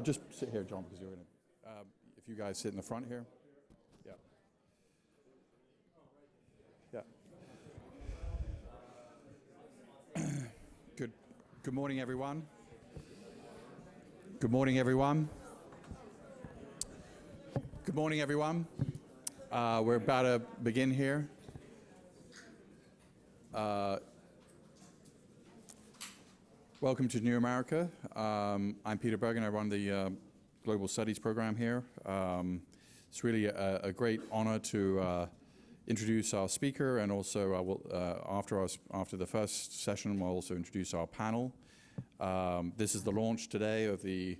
Just sit here, John, because you're going to, if you guys sit in the front here. Yeah. Yeah. Good morning, everyone. Good morning, everyone. Good morning, everyone. We're about to begin here. Welcome to New America. I'm Peter Bergen. I run the Global Studies program here. It's really a great honor to introduce our speaker, and also after the first session, we'll also introduce our panel. This is the launch today of the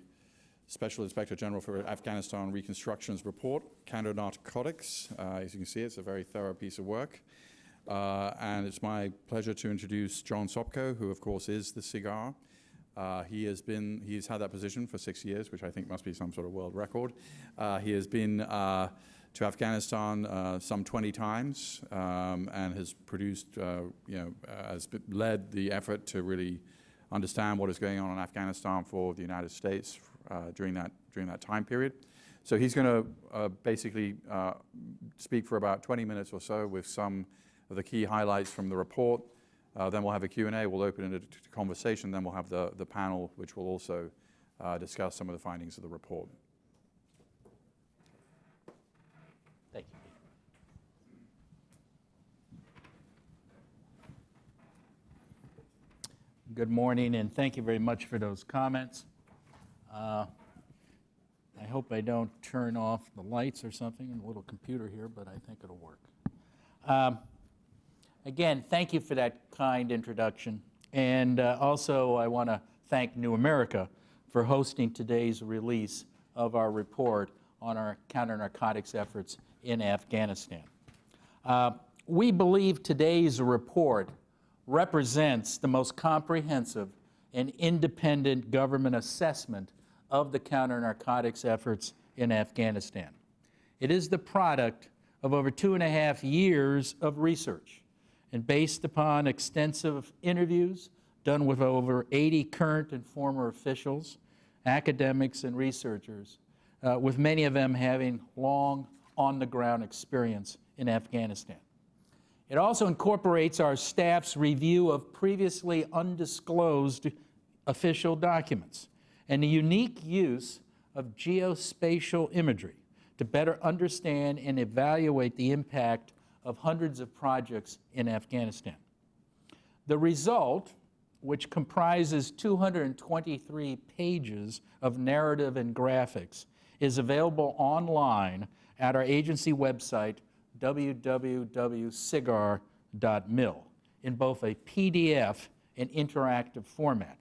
Special Inspector General for Afghanistan Reconstruction's report, Counternarcotics. As you can see, it's a very thorough piece of work. And it's my pleasure to introduce John Sopko, who of course is the SIGAR. He's had that position for 6 years, which I think must be some sort of world record. He has been to Afghanistan some 20 times and has produced, has led the effort to really understand what is going on in Afghanistan for the United States during that time period. So he's going to basically speak for about 20 minutes or so with some of the key highlights from the report. Then we'll have a Q&A. We'll open it to conversation. Then we'll have the panel, which will also discuss some of the findings of the report. Thank you. Good morning, and thank you very much for those comments. I hope I don't turn off the lights or something in the little computer here, but I think it'll work. Again, thank you for that kind introduction. And also, I want to thank New America for hosting today's release of our report on our counter-narcotics efforts in Afghanistan. We believe today's report represents the most comprehensive and independent government assessment of the counter-narcotics efforts in Afghanistan. It is the product of over 2.5 years of research, and based upon extensive interviews done with over 80 current and former officials, academics, and researchers, with many of them having long on-the-ground experience in Afghanistan. It also incorporates our staff's review of previously undisclosed official documents and the unique use of geospatial imagery to better understand and evaluate the impact of hundreds of projects in Afghanistan. The result, which comprises 223 pages of narrative and graphics, is available online at our agency website, www.sigar.mil, in both a PDF and interactive format.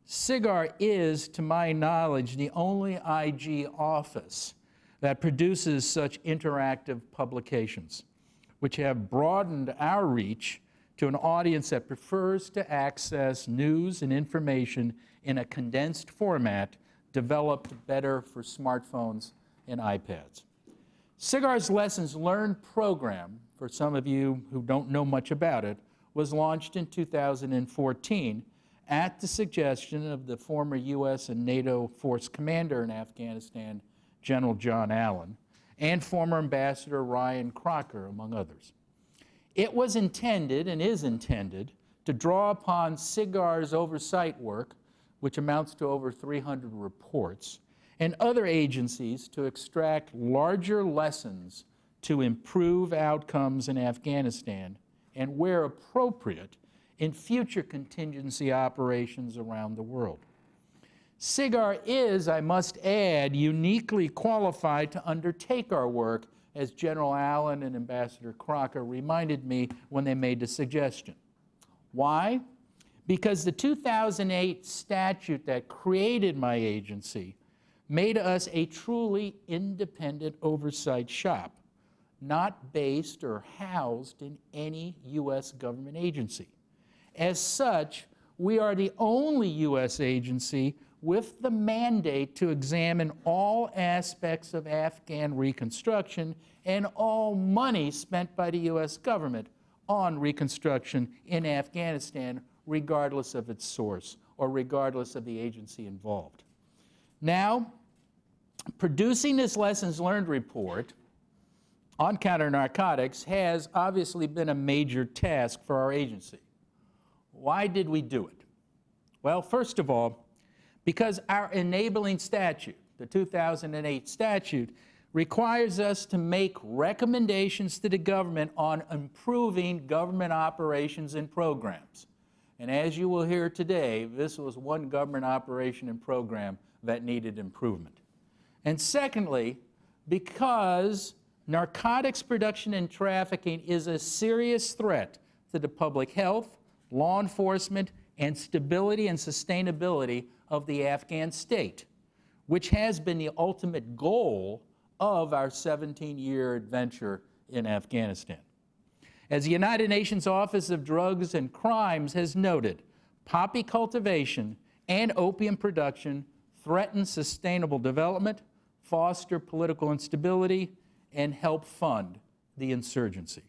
SIGAR is, to my knowledge, the only IG office that produces such interactive publications, which have broadened our reach to an audience that prefers to access news and information in a condensed format developed better for smartphones and iPads. SIGAR's Lessons Learned program, for some of you who don't know much about it, was launched in 2014 at the suggestion of the former U.S. and NATO force commander in Afghanistan, General John Allen, and former Ambassador Ryan Crocker, among others. It was intended and is intended to draw upon SIGAR's oversight work, which amounts to over 300 reports, and other agencies to extract larger lessons to improve outcomes in Afghanistan and, where appropriate, in future contingency operations around the world. SIGAR is, I must add, uniquely qualified to undertake our work, as General Allen and Ambassador Crocker reminded me when they made the suggestion. Why? Because the 2008 statute that created my agency made us a truly independent oversight shop, not based or housed in any U.S. government agency. As such, we are the only U.S. agency with the mandate to examine all aspects of Afghan reconstruction and all money spent by the U.S. government on reconstruction in Afghanistan, regardless of its source or regardless of the agency involved. Now, producing this lessons learned report on counter-narcotics has obviously been a major task for our agency. Why did we do it? Well, first of all, because our enabling statute, the 2008 statute, requires us to make recommendations to the government on improving government operations and programs. And as you will hear today, this was one government operation and program that needed improvement. And secondly, because narcotics production and trafficking is a serious threat to the public health, law enforcement, and stability and sustainability of the Afghan state, which has been the ultimate goal of our 17-year adventure in Afghanistan. As the United Nations Office of Drugs and Crimes has noted, poppy cultivation and opium production threaten sustainable development, foster political instability, and help fund the insurgency.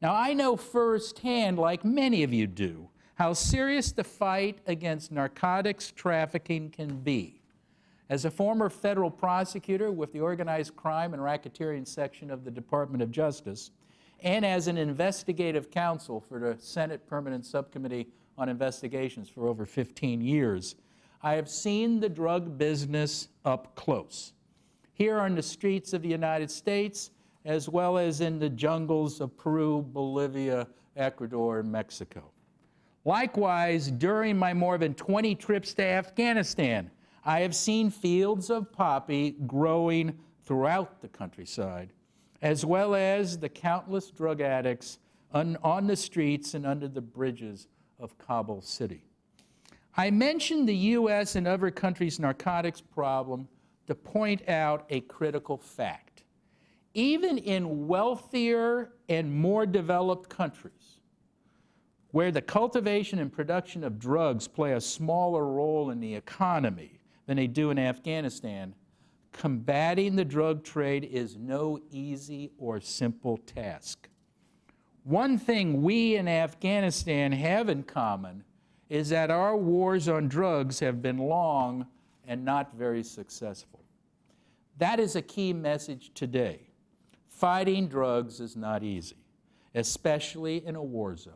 Now, I know firsthand, like many of you do, how serious the fight against narcotics trafficking can be. As a former federal prosecutor with the Organized Crime and Racketeering section of the Department of Justice, and as an investigative counsel for the Senate Permanent Subcommittee on Investigations for over 15 years, I have seen the drug business up close, here on the streets of the United States, as well as in the jungles of Peru, Bolivia, Ecuador, and Mexico. Likewise, during my more than 20 trips to Afghanistan, I have seen fields of poppy growing throughout the countryside, as well as the countless drug addicts on the streets and under the bridges of Kabul City. I mentioned the U.S. and other countries' narcotics problem to point out a critical fact. Even in wealthier and more developed countries, where the cultivation and production of drugs play a smaller role in the economy than they do in Afghanistan, combating the drug trade is no easy or simple task. One thing we in Afghanistan have in common is that our wars on drugs have been long and not very successful. That is a key message today. Fighting drugs is not easy, especially in a war zone,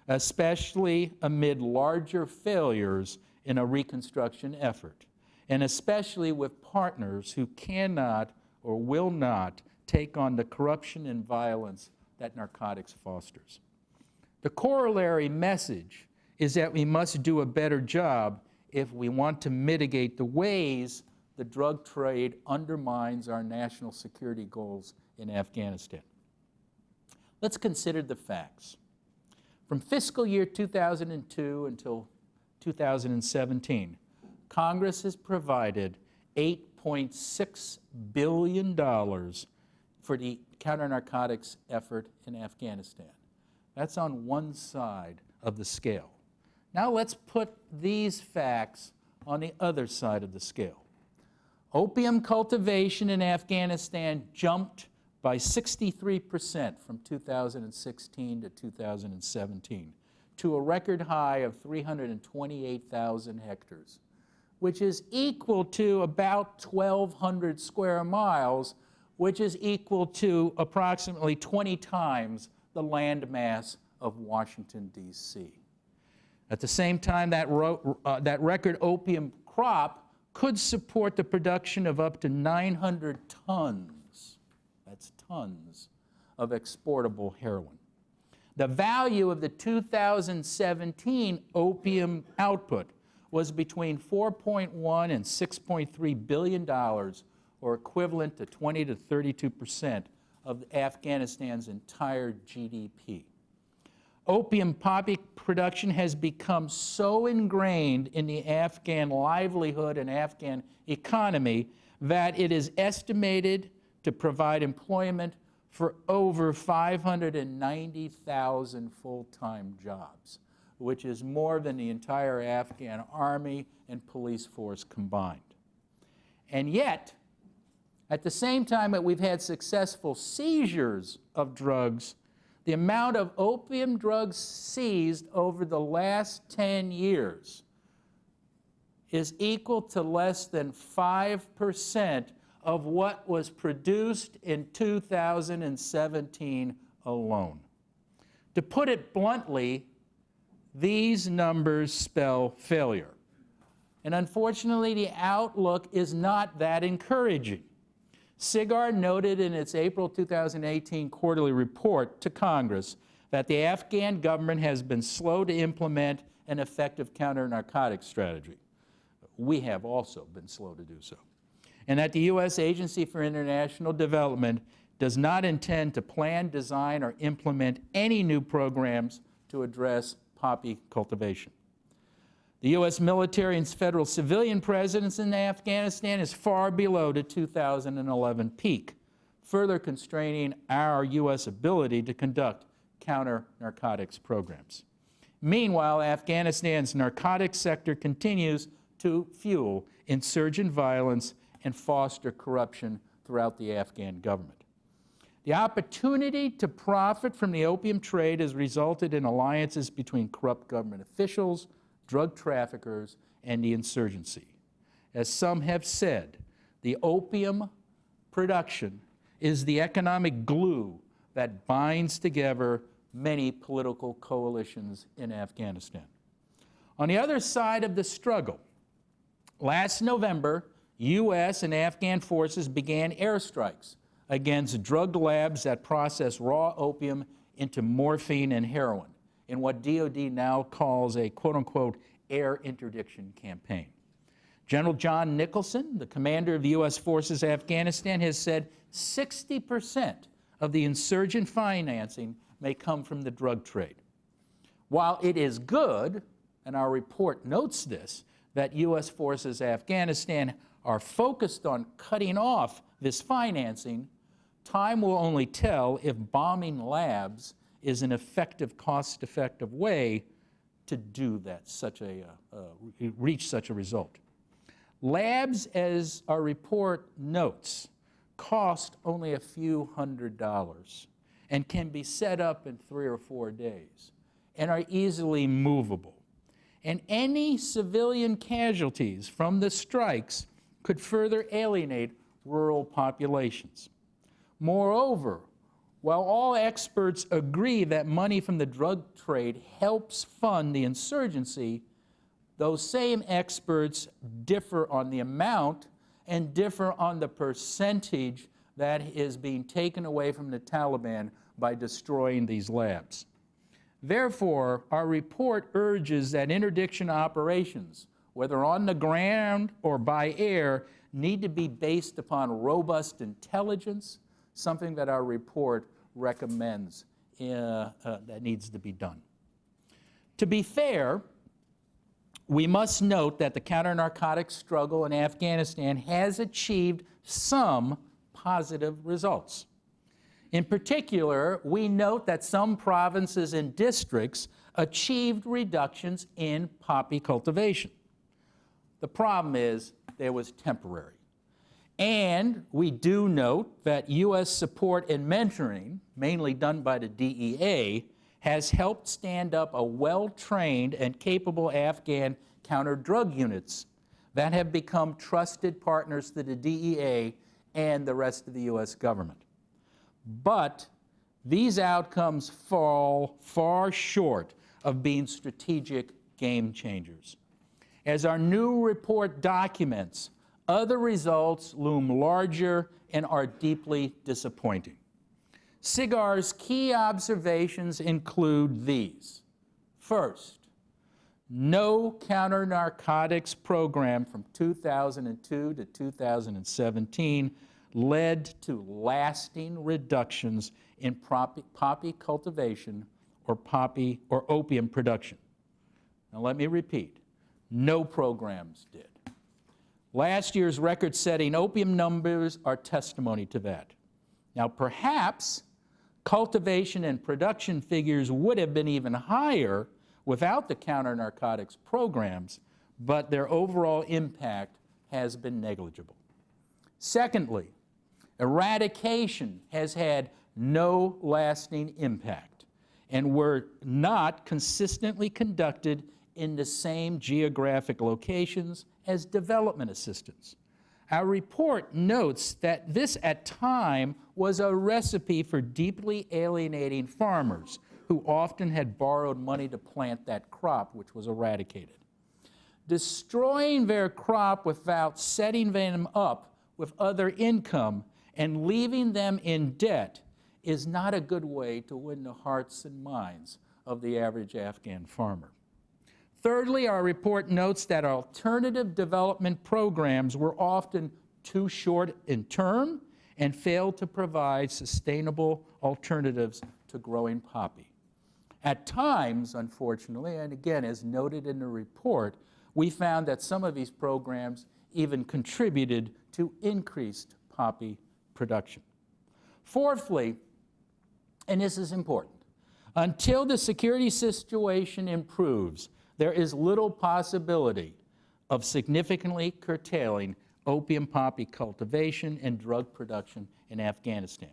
especially amid larger failures in a reconstruction effort, and especially with partners who cannot or will not take on the corruption and violence that narcotics fosters. The corollary message is that we must do a better job if we want to mitigate the ways the drug trade undermines our national security goals in Afghanistan. Let's consider the facts. From fiscal year 2002 until 2017, Congress has provided $8.6 billion for the counter-narcotics effort in Afghanistan. That's on one side of the scale. Now let's put these facts on the other side of the scale. Opium cultivation in Afghanistan jumped by 63% from 2016 to 2017 to a record high of 328,000 hectares, which is equal to about 1,200 square miles, which is equal to approximately 20 times the land mass of Washington, D.C. At the same time, that record opium crop could support the production of up to 900 tons, that's tons, of exportable heroin. The value of the 2017 opium output was between $4.1 and $6.3 billion, or equivalent to 20 to 32% of Afghanistan's entire GDP. Opium poppy production has become so ingrained in the Afghan livelihood and Afghan economy that it is estimated to provide employment for over 590,000 full-time jobs, which is more than the entire Afghan army and police force combined. And yet, at the same time that we've had successful seizures of drugs, the amount of opium drugs seized over the last 10 years is equal to less than 5% of what was produced in 2017 alone. To put it bluntly, these numbers spell failure. And unfortunately, the outlook is not that encouraging. SIGAR noted in its April 2018 quarterly report to Congress that the Afghan government has been slow to implement an effective counter-narcotics strategy. We have also been slow to do so. And that the U.S. Agency for International Development does not intend to plan, design, or implement any new programs to address poppy cultivation. The U.S. military and federal civilian presence in Afghanistan is far below the 2011 peak, further constraining our U.S. ability to conduct counter-narcotics programs. Meanwhile, Afghanistan's narcotics sector continues to fuel insurgent violence and foster corruption throughout the Afghan government. The opportunity to profit from the opium trade has resulted in alliances between corrupt government officials, drug traffickers, and the insurgency. As some have said, the opium production is the economic glue that binds together many political coalitions in Afghanistan. On the other side of the struggle, last November, U.S. and Afghan forces began airstrikes against drug labs that process raw opium into morphine and heroin in what DOD now calls a quote-unquote air interdiction campaign. General John Nicholson, the commander of the U.S. forces in Afghanistan, has said 60% of the insurgent financing may come from the drug trade. While it is good, and our report notes this, that U.S. forces in Afghanistan are focused on cutting off this financing, time will only tell if bombing labs is an effective, cost-effective way to do that, reach such a result. Labs, as our report notes, cost only a few $100s and can be set up in 3 or 4 days and are easily movable. And any civilian casualties from the strikes could further alienate rural populations. Moreover, while all experts agree that money from the drug trade helps fund the insurgency, those same experts differ on the amount and differ on the percentage that is being taken away from the Taliban by destroying these labs. Therefore, our report urges that interdiction operations, whether on the ground or by air, need to be based upon robust intelligence, something that our report recommends that needs to be done. To be fair, we must note that the counter-narcotics struggle in Afghanistan has achieved some positive results. In particular, we note that some provinces and districts achieved reductions in poppy cultivation. The problem is there was temporary. And we do note that U.S. support and mentoring, mainly done by the DEA, has helped stand up a well-trained and capable Afghan counter-drug units that have become trusted partners to the DEA and the rest of the U.S. government. But these outcomes fall far short of being strategic game changers. As our new report documents, other results loom larger and are deeply disappointing. SIGAR's key observations include these. First, no counter-narcotics program from 2002 to 2017 led to lasting reductions in poppy cultivation or opium production. Now let me repeat, no programs did. Last year's record-setting opium numbers are testimony to that. Now perhaps cultivation and production figures would have been even higher without the counter-narcotics programs, but their overall impact has been negligible. Secondly, eradication has had no lasting impact and were not consistently conducted in the same geographic locations as development assistance. Our report notes that this at time was a recipe for deeply alienating farmers who often had borrowed money to plant that crop, which was eradicated. Destroying their crop without setting them up with other income and leaving them in debt is not a good way to win the hearts and minds of the average Afghan farmer. Thirdly, our report notes that alternative development programs were often too short in term and failed to provide sustainable alternatives to growing poppy. At times, unfortunately, and again, as noted in the report, we found that some of these programs even contributed to increased poppy production. Fourthly, and this is important, until the security situation improves, there is little possibility of significantly curtailing opium poppy cultivation and drug production in Afghanistan.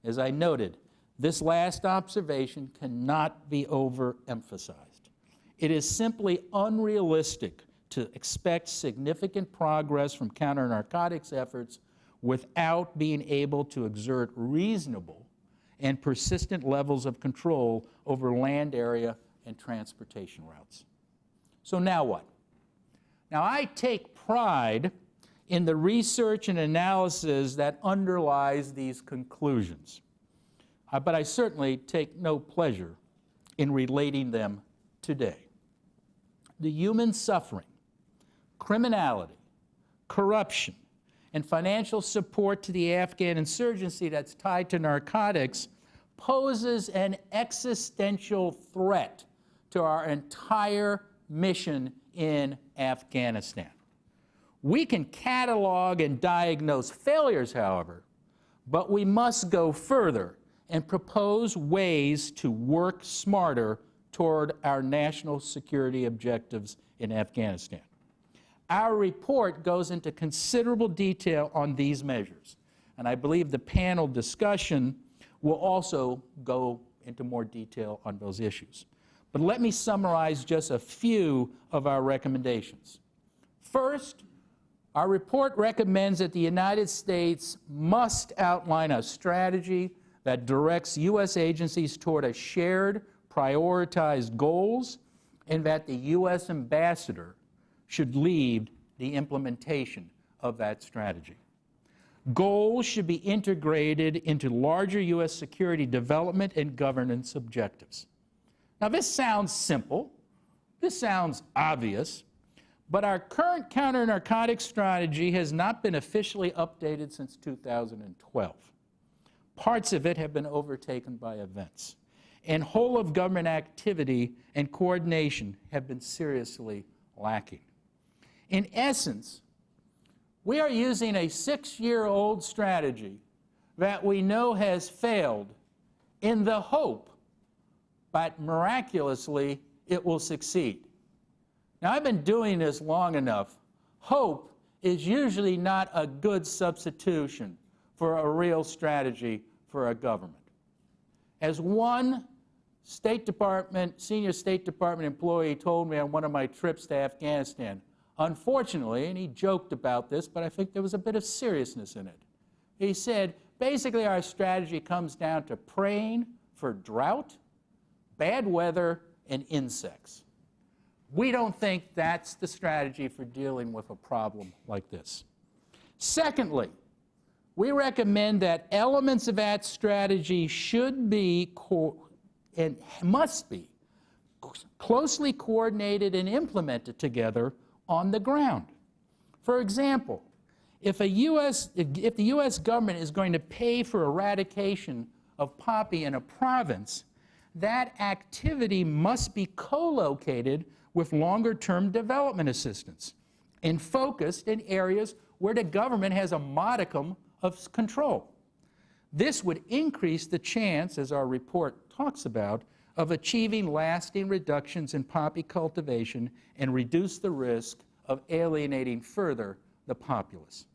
As I noted, this last observation cannot be overemphasized. It is simply unrealistic to expect significant progress from counter-narcotics efforts without being able to exert reasonable and persistent levels of control over land area and transportation routes. So now what? Now, I take pride in the research and analysis that underlies these conclusions, but I certainly take no pleasure in relating them today. The human suffering, criminality, corruption, and financial support to the Afghan insurgency that's tied to narcotics poses an existential threat to our entire mission in Afghanistan. We can catalog and diagnose failures, however, but we must go further and propose ways to work smarter toward our national security objectives in Afghanistan. Our report goes into considerable detail on these measures, and I believe the panel discussion will also go into more detail on those issues. But let me summarize just a few of our recommendations. First, our report recommends that the United States must outline a strategy that directs U.S. agencies toward a shared, prioritized goals, and that the U.S. ambassador should lead the implementation of that strategy. Goals should be integrated into larger U.S. security development and governance objectives. Now, this sounds simple, this sounds obvious, but our current counter-narcotics strategy has not been officially updated since 2012. Parts of it have been overtaken by events, and whole-of-government activity and coordination have been seriously lacking. In essence, we are using a 6-year-old strategy that we know has failed in the hope, but miraculously, it will succeed. Now, I've been doing this long enough. Hope is usually not a good substitution for a real strategy for a government. As one senior State Department employee told me on one of my trips to Afghanistan, unfortunately, and he joked about this, but I think there was a bit of seriousness in it. He said, basically our strategy comes down to praying for drought, bad weather, and insects. We don't think that's the strategy for dealing with a problem like this. Secondly, we recommend that elements of that strategy should be and must be closely coordinated and implemented together on the ground. For example, if the U.S. government is going to pay for eradication of poppy in a province, that activity must be co-located with longer-term development assistance and focused in areas where the government has a modicum of control. This would increase the chance, as our report talks about, of achieving lasting reductions in poppy cultivation and reduce the risk of alienating further the populace.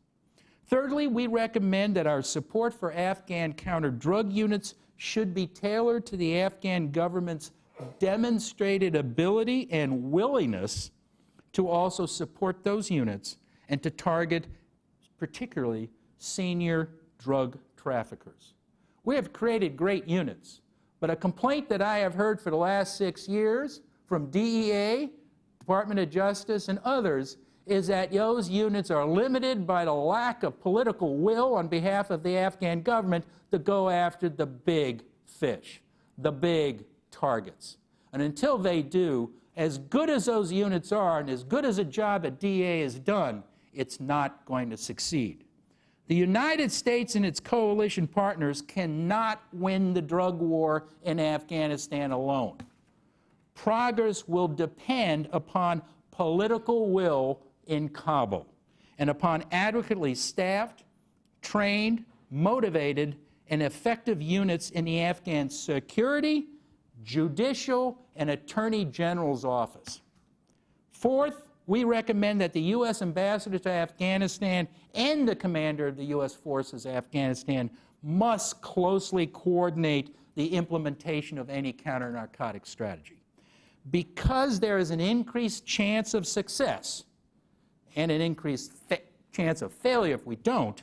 Thirdly, we recommend that our support for Afghan counter-drug units should be tailored to the Afghan government's demonstrated ability and willingness to also support those units and to target particularly senior drug traffickers. We have created great units, but a complaint that I have heard for the last 6 years from DEA, Department of Justice, and others is that those units are limited by the lack of political will on behalf of the Afghan government to go after the big fish, the big targets. And until they do, as good as those units are and as good as a job that DEA has done, it's not going to succeed. The United States and its coalition partners cannot win the drug war in Afghanistan alone. Progress will depend upon political will in Kabul and upon adequately staffed, trained, motivated, and effective units in the Afghan security, judicial, and attorney general's office. Fourth, we recommend that the U.S. ambassador to Afghanistan and the commander of the U.S. forces Afghanistan must closely coordinate the implementation of any counter-narcotic strategy. Because there is an increased chance of success and an increased chance of failure if we don't,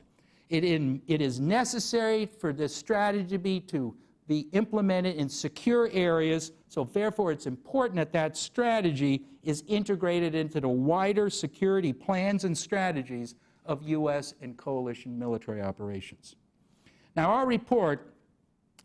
it is necessary for this strategy to be implemented in secure areas, so therefore it's important that that strategy is integrated into the wider security plans and strategies of U.S. and coalition military operations. Now, our report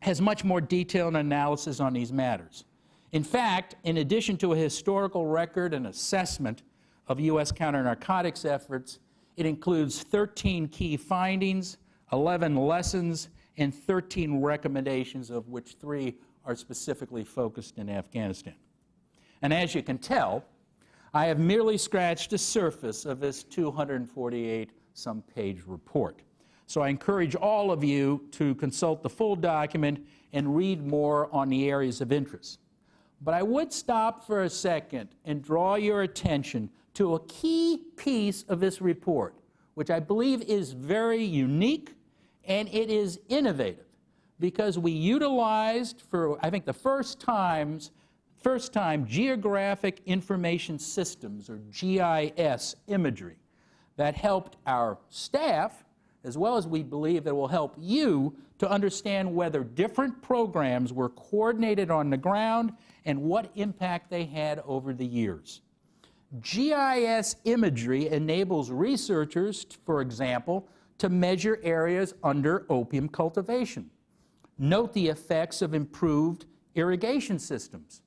has much more detailed analysis on these matters. In fact, in addition to a historical record and assessment of U.S. counter-narcotics efforts, it includes 13 key findings, 11 lessons, and 13 recommendations, of which 3 are specifically focused in Afghanistan. And as you can tell, I have merely scratched the surface of this 248-some page report. So I encourage all of you to consult the full document and read more on the areas of interest. But I would stop for a second and draw your attention to a key piece of this report, which I believe is very unique and it is innovative, because we utilized for, I think, the first time, geographic information systems, or GIS imagery, that helped our staff, as well as we believe it will help you to understand whether different programs were coordinated on the ground and what impact they had over the years. GIS imagery enables researchers, for example, to measure areas under opium cultivation, note the effects of improved irrigation systems,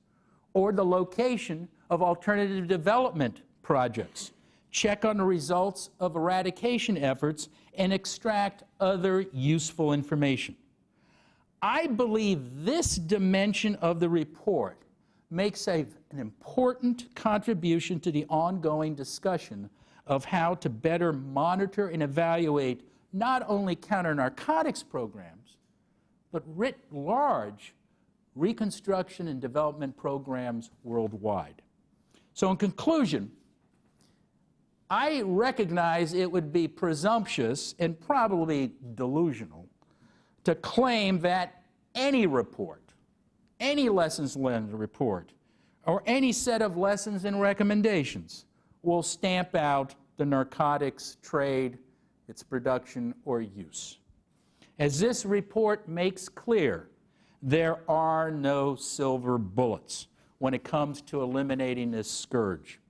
or the location of alternative development projects, check on the results of eradication efforts, and extract other useful information. I believe this dimension of the report makes an important contribution to the ongoing discussion of how to better monitor and evaluate not only counter-narcotics programs, but writ large reconstruction and development programs worldwide. So in conclusion, I recognize it would be presumptuous and probably delusional to claim that any report, any lessons learned report, or any set of lessons and recommendations will stamp out the narcotics trade, its production, or use. As this report makes clear, there are no silver bullets when it comes to eliminating this scourge.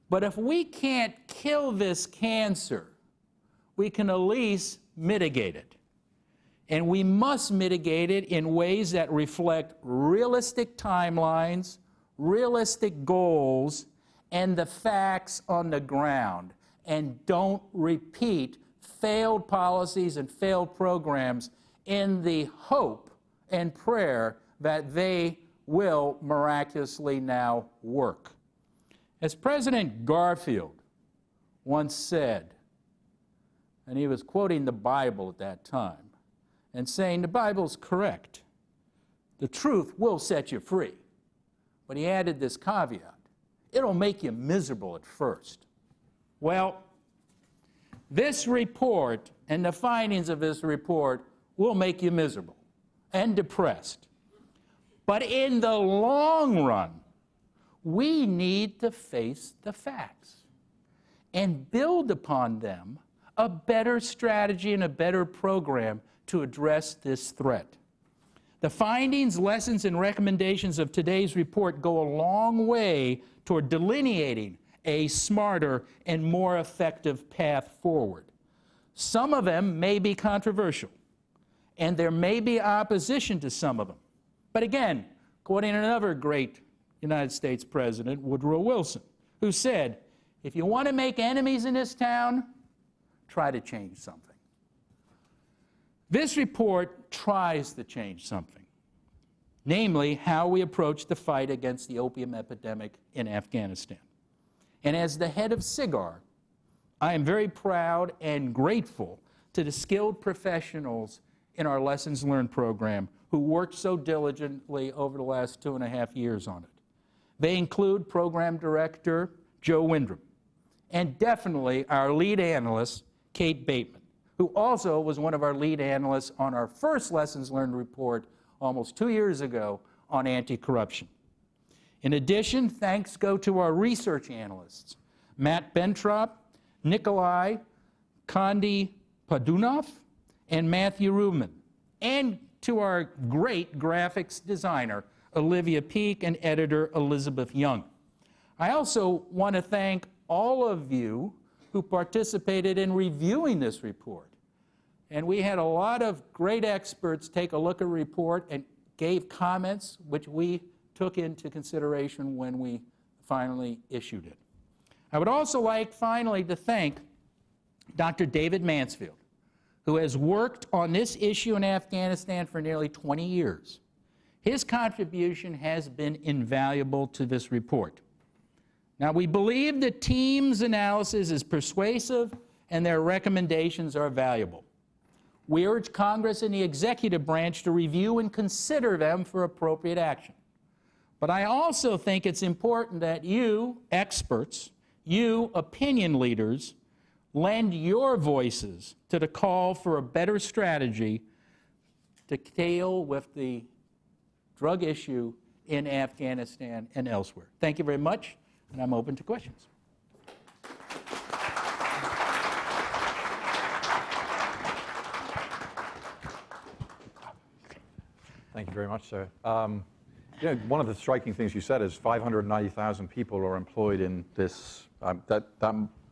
But if we can't kill this cancer, we can at least mitigate it. And we must mitigate it in ways that reflect realistic timelines, realistic goals, and the facts on the ground, and don't repeat failed policies and failed programs in the hope and prayer that they will miraculously now work. As President Garfield once said, and he was quoting the Bible at that time, and saying the Bible's correct, the truth will set you free. But he added this caveat: it'll make you miserable at first. Well, this report and the findings of this report will make you miserable and depressed. But in the long run, we need to face the facts and build upon them a better strategy and a better program to address this threat. The findings, lessons, and recommendations of today's report go a long way toward delineating a smarter and more effective path forward. Some of them may be controversial, and there may be opposition to some of them. But again, quoting another great United States President, Woodrow Wilson, who said, if you want to make enemies in this town, try to change something. This report tries to change something, namely how we approach the fight against the opium epidemic in Afghanistan. And as the head of SIGAR, I am very proud and grateful to the skilled professionals in our Lessons Learned program who worked so diligently over the last 2.5 years on it. They include Program Director Joe Windrum, and definitely our lead analyst, Kate Bateman, who also was one of our lead analysts on our first Lessons Learned report almost 2 years ago on anti-corruption. In addition, thanks go to our research analysts, Matt Bentrop, Nikolai Kondi-Padunov, and Matthew Rubin, and to our great graphics designer, Olivia Peak, and editor, Elizabeth Young. I also want to thank all of you who participated in reviewing this report. And we had a lot of great experts take a look at the report and gave comments which we took into consideration when we finally issued it. I would also like finally to thank Dr. David Mansfield, who has worked on this issue in Afghanistan for nearly 20 years. His contribution has been invaluable to this report. Now, we believe the team's analysis is persuasive and their recommendations are valuable. We urge Congress and the executive branch to review and consider them for appropriate action. But I also think it's important that you, experts, you, opinion leaders, lend your voices to the call for a better strategy to deal with the drug issue in Afghanistan and elsewhere. Thank you very much, and I'm open to questions. Thank you very much, sir. One of the striking things you said is 590,000 people are employed in this. That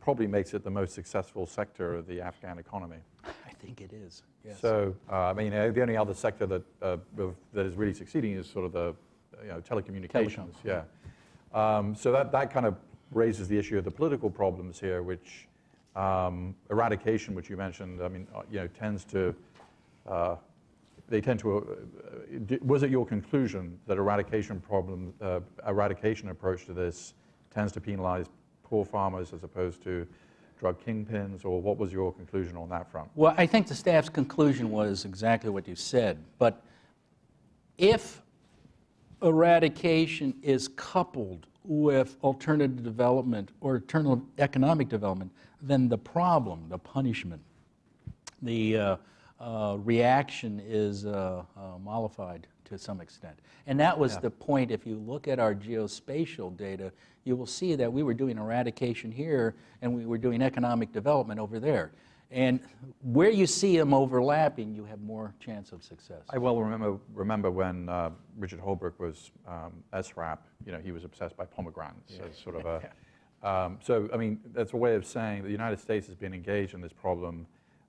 probably makes it the most successful sector of the Afghan economy. I think it is, yes. So, the only other sector that is really succeeding is sort of the telecommunications. Telecom. Yeah. So that kind of raises the issue of the political problems here, which eradication, which you mentioned, tends to. Was it your conclusion that eradication approach to this tends to penalize poor farmers as opposed to drug kingpins, or what was your conclusion on that front? Well, I think the staff's conclusion was exactly what you said, but if eradication is coupled with alternative development or alternative economic development, then the problem, the punishment, the reaction is mollified to some extent. And that was the point. If you look at our geospatial data, you will see that we were doing eradication here and we were doing economic development over there. And where you see them overlapping, you have more chance of success. I well remember when Richard Holbrooke was SRAP, he was obsessed by pomegranates as sort of a... so, that's a way of saying the United States has been engaged in this problem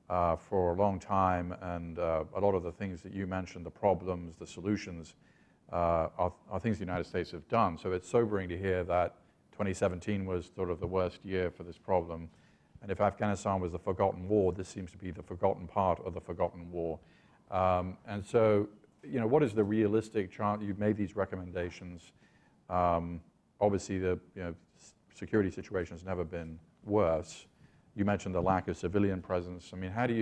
for a long time, and a lot of the things that you mentioned, the problems, the solutions, are things the United States have done. So it's sobering to hear that 2017 was sort of the worst year for this problem. And if Afghanistan was the forgotten war, this seems to be the forgotten part of the forgotten war. And so, what is the realistic chance? You've made these recommendations. Obviously, the security situation has never been worse. You mentioned the lack of civilian presence. How do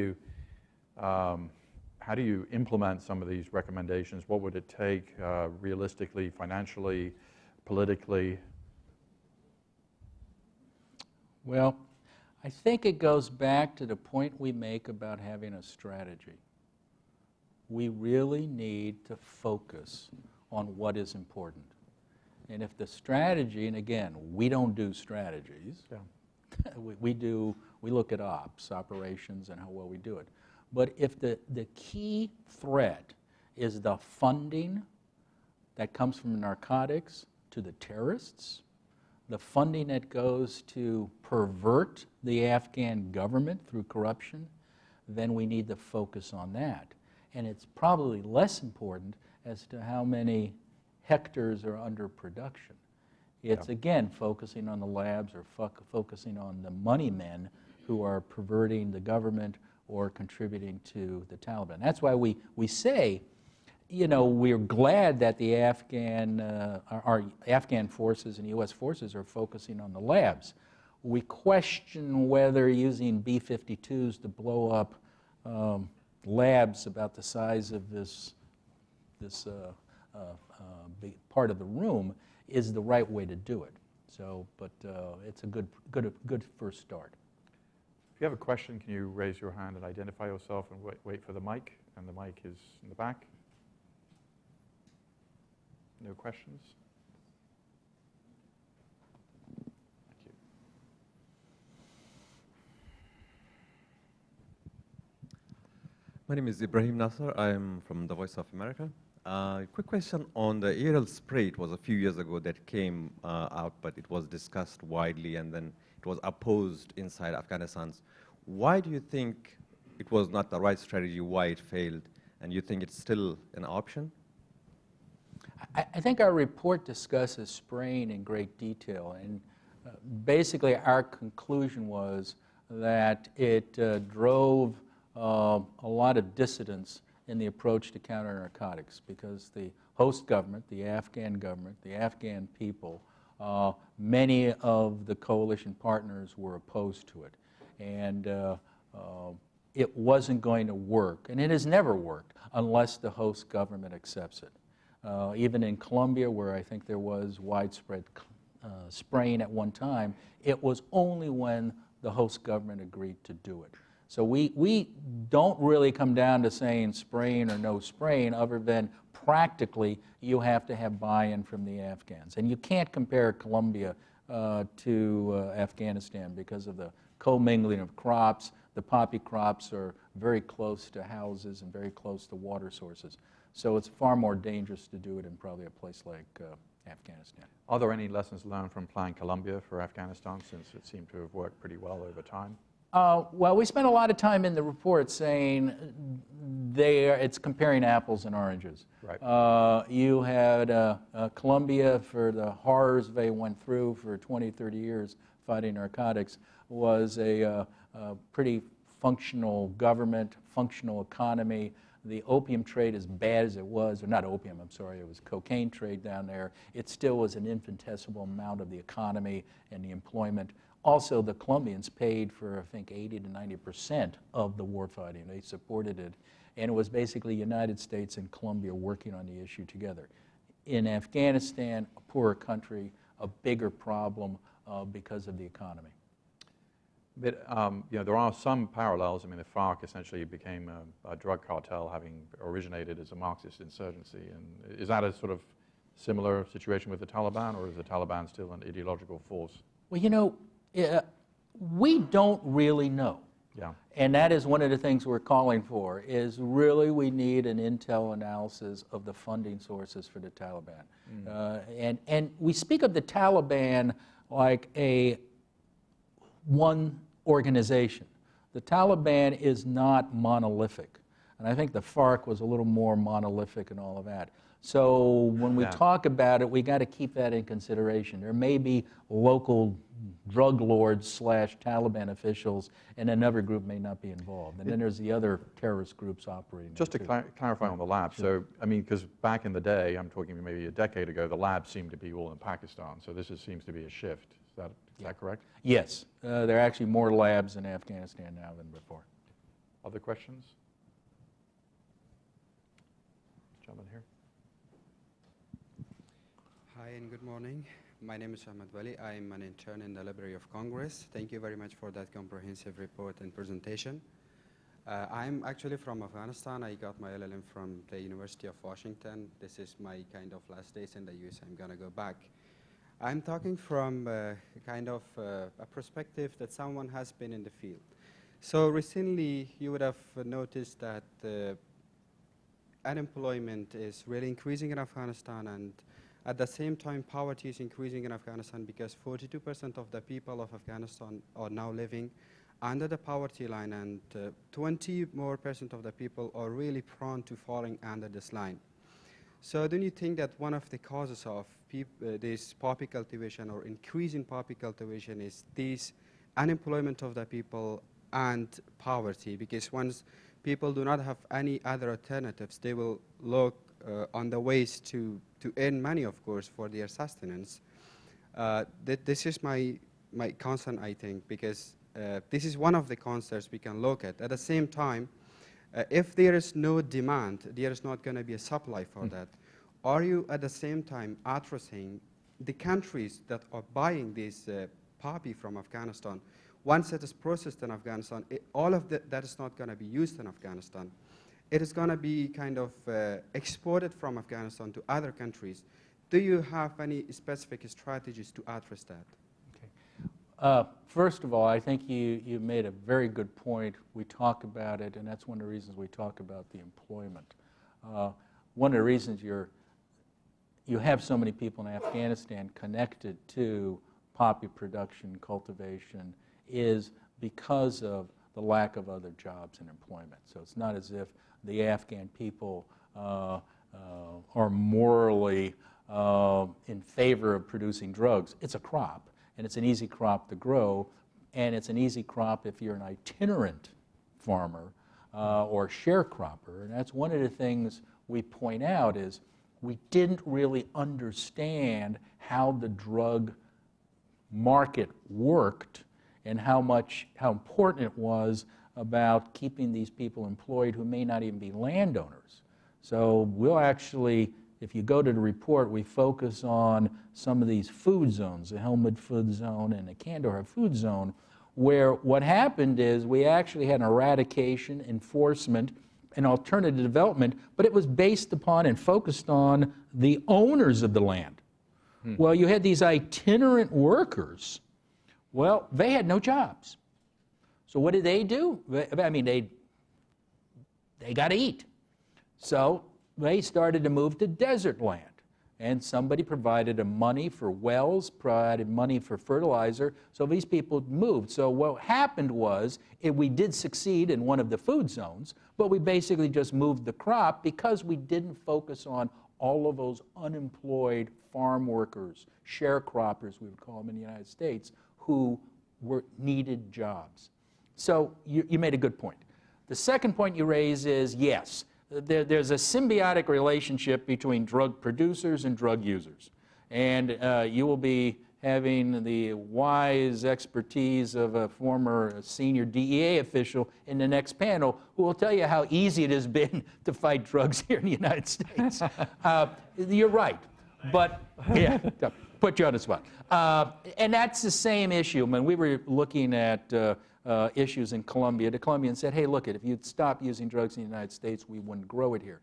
you implement some of these recommendations? What would it take realistically, financially, politically? Well, I think it goes back to the point we make about having a strategy. We really need to focus on what is important. And if the strategy, and again, we don't do strategies, Yeah. we look at operations and how well we do it. But if the key threat is the funding that comes from narcotics to the terrorists, the funding that goes to pervert the Afghan government through corruption, then we need to focus on that. And it's probably less important as to how many hectares are under production. It's, again, focusing on the labs or focusing on the money men who are perverting the government or contributing to the Taliban. That's why we say, you know, we're glad that the our Afghan forces and U.S. forces are focusing on the labs. We question whether using B-52s to blow up labs about the size of this big part of the room is the right way to do it. So, but it's a good first start. If you have a question, can you raise your hand and identify yourself and wait for the mic? And the mic is in the back. No questions? Thank you. My name is Ibrahim Nasser. I am from the Voice of America. Quick question on the aerial spray. It was a few years ago that came out, but it was discussed widely, and then it was opposed inside Afghanistan. Why do you think it was not the right strategy? Why it failed? And you think it's still an option? I think our report discusses spraying in great detail, and basically our conclusion was that it drove a lot of dissidence in the approach to counter-narcotics because the host government, the Afghan people, many of the coalition partners were opposed to it. And it wasn't going to work, and it has never worked unless the host government accepts it. Even in Colombia, where I think there was widespread spraying at one time, it was only when the host government agreed to do it. So we don't really come down to saying spraying or no spraying, other than practically you have to have buy-in from the Afghans. And you can't compare Colombia to Afghanistan because of the commingling of crops. The poppy crops are very close to houses and very close to water sources. So it's far more dangerous to do it in probably a place like Afghanistan. Are there any lessons learned from applying Colombia for Afghanistan, since it seemed to have worked pretty well over time? Well, we spent a lot of time in the report saying it's comparing apples and oranges. Right. You had Colombia, for the horrors they went through for 20, 30 years fighting narcotics, was a pretty functional government, functional economy. The opium trade, as bad as it was, or not opium, I'm sorry, it was cocaine trade down there, it still was an infinitesimal amount of the economy and the employment. Also, the Colombians paid for, I think, 80 to 90% of the war fighting. They supported it. And it was basically the United States and Colombia working on the issue together. In Afghanistan, a poorer country, a bigger problem because of the economy. But, you know, there are some parallels. I mean, the FARC essentially became a drug cartel, having originated as a Marxist insurgency. And is that a sort of similar situation with the Taliban, or is the Taliban still an ideological force? Well, you know, we don't really know. Yeah. And that is one of the things we're calling for, is really we need an intel analysis of the funding sources for the Taliban. And we speak of the Taliban like one organization. The Taliban is not monolithic. And I think the FARC was a little more monolithic and all of that. So when we talk about it, we got to keep that in consideration. There may be local drug lords / Taliban officials, and another group may not be involved. And then there's the other terrorist groups operating. Just to clarify on the lab, so, I mean, because back in the day, I'm talking maybe a decade ago, the labs seemed to be all in Pakistan. So this seems to be a shift. Is that correct? Yes. There are actually more labs in Afghanistan now than before. Other questions? Gentleman here. Hi and good morning. My name is Ahmed Wali. I'm an intern in the Library of Congress. Thank you very much for that comprehensive report and presentation. I'm actually from Afghanistan. I got my LLM from the University of Washington. This is my kind of last days in the US. I'm going to go back. I'm talking from kind of a perspective that someone has been in the field. So recently, you would have noticed that unemployment is really increasing in Afghanistan, and at the same time, poverty is increasing in Afghanistan because 42% of the people of Afghanistan are now living under the poverty line, and 20% more of the people are really prone to falling under this line. So don't you think that one of the causes of this poppy cultivation or increase in poppy cultivation is this unemployment of the people and poverty? Because once people do not have any other alternatives, they will look on the ways to earn money, of course, for their sustenance. This is my concern, I think, because this is one of the concerns we can look at. At the same time, if there is no demand, there is not going to be a supply for that. Are you at the same time addressing the countries that are buying this poppy from Afghanistan? Once it is processed in Afghanistan, all of that is not going to be used in Afghanistan. It is going to be kind of exported from Afghanistan to other countries. Do you have any specific strategies to address that? First of all, I think you made a very good point. We talk about it, and that's one of the reasons we talk about the employment. One of the reasons you have so many people in Afghanistan connected to poppy production, cultivation, is because of the lack of other jobs and employment. So it's not as if the Afghan people are morally in favor of producing drugs. It's a crop, and it's an easy crop to grow, and it's an easy crop if you're an itinerant farmer or sharecropper. And that's one of the things we point out is we didn't really understand how the drug market worked and how important it was about keeping these people employed who may not even be landowners. So we'll actually, if you go to the report, we focus on some of these food zones, the Helmand Food Zone and the Kandahar Food Zone, where what happened is we actually had an eradication, enforcement, and alternative development, but it was based upon and focused on the owners of the land. Well, you had these itinerant workers. Well, they had no jobs. So what did they do? I mean, they got to eat. So they started to move to desert land. And somebody provided them money for wells, provided money for fertilizer, so these people moved. So what happened was, we did succeed in one of the food zones, but we basically just moved the crop because we didn't focus on all of those unemployed farm workers, sharecroppers, we would call them in the United States, who needed jobs. So you made a good point. The second point you raise is, yes, there's a symbiotic relationship between drug producers and drug users. And you will be having the wise expertise of a former senior DEA official in the next panel who will tell you how easy it has been to fight drugs here in the United States. You're right. But, yeah, put you on the spot. And that's the same issue. When we were looking at issues in Colombia, the Colombians said, hey, look, if you'd stop using drugs in the United States, we wouldn't grow it here.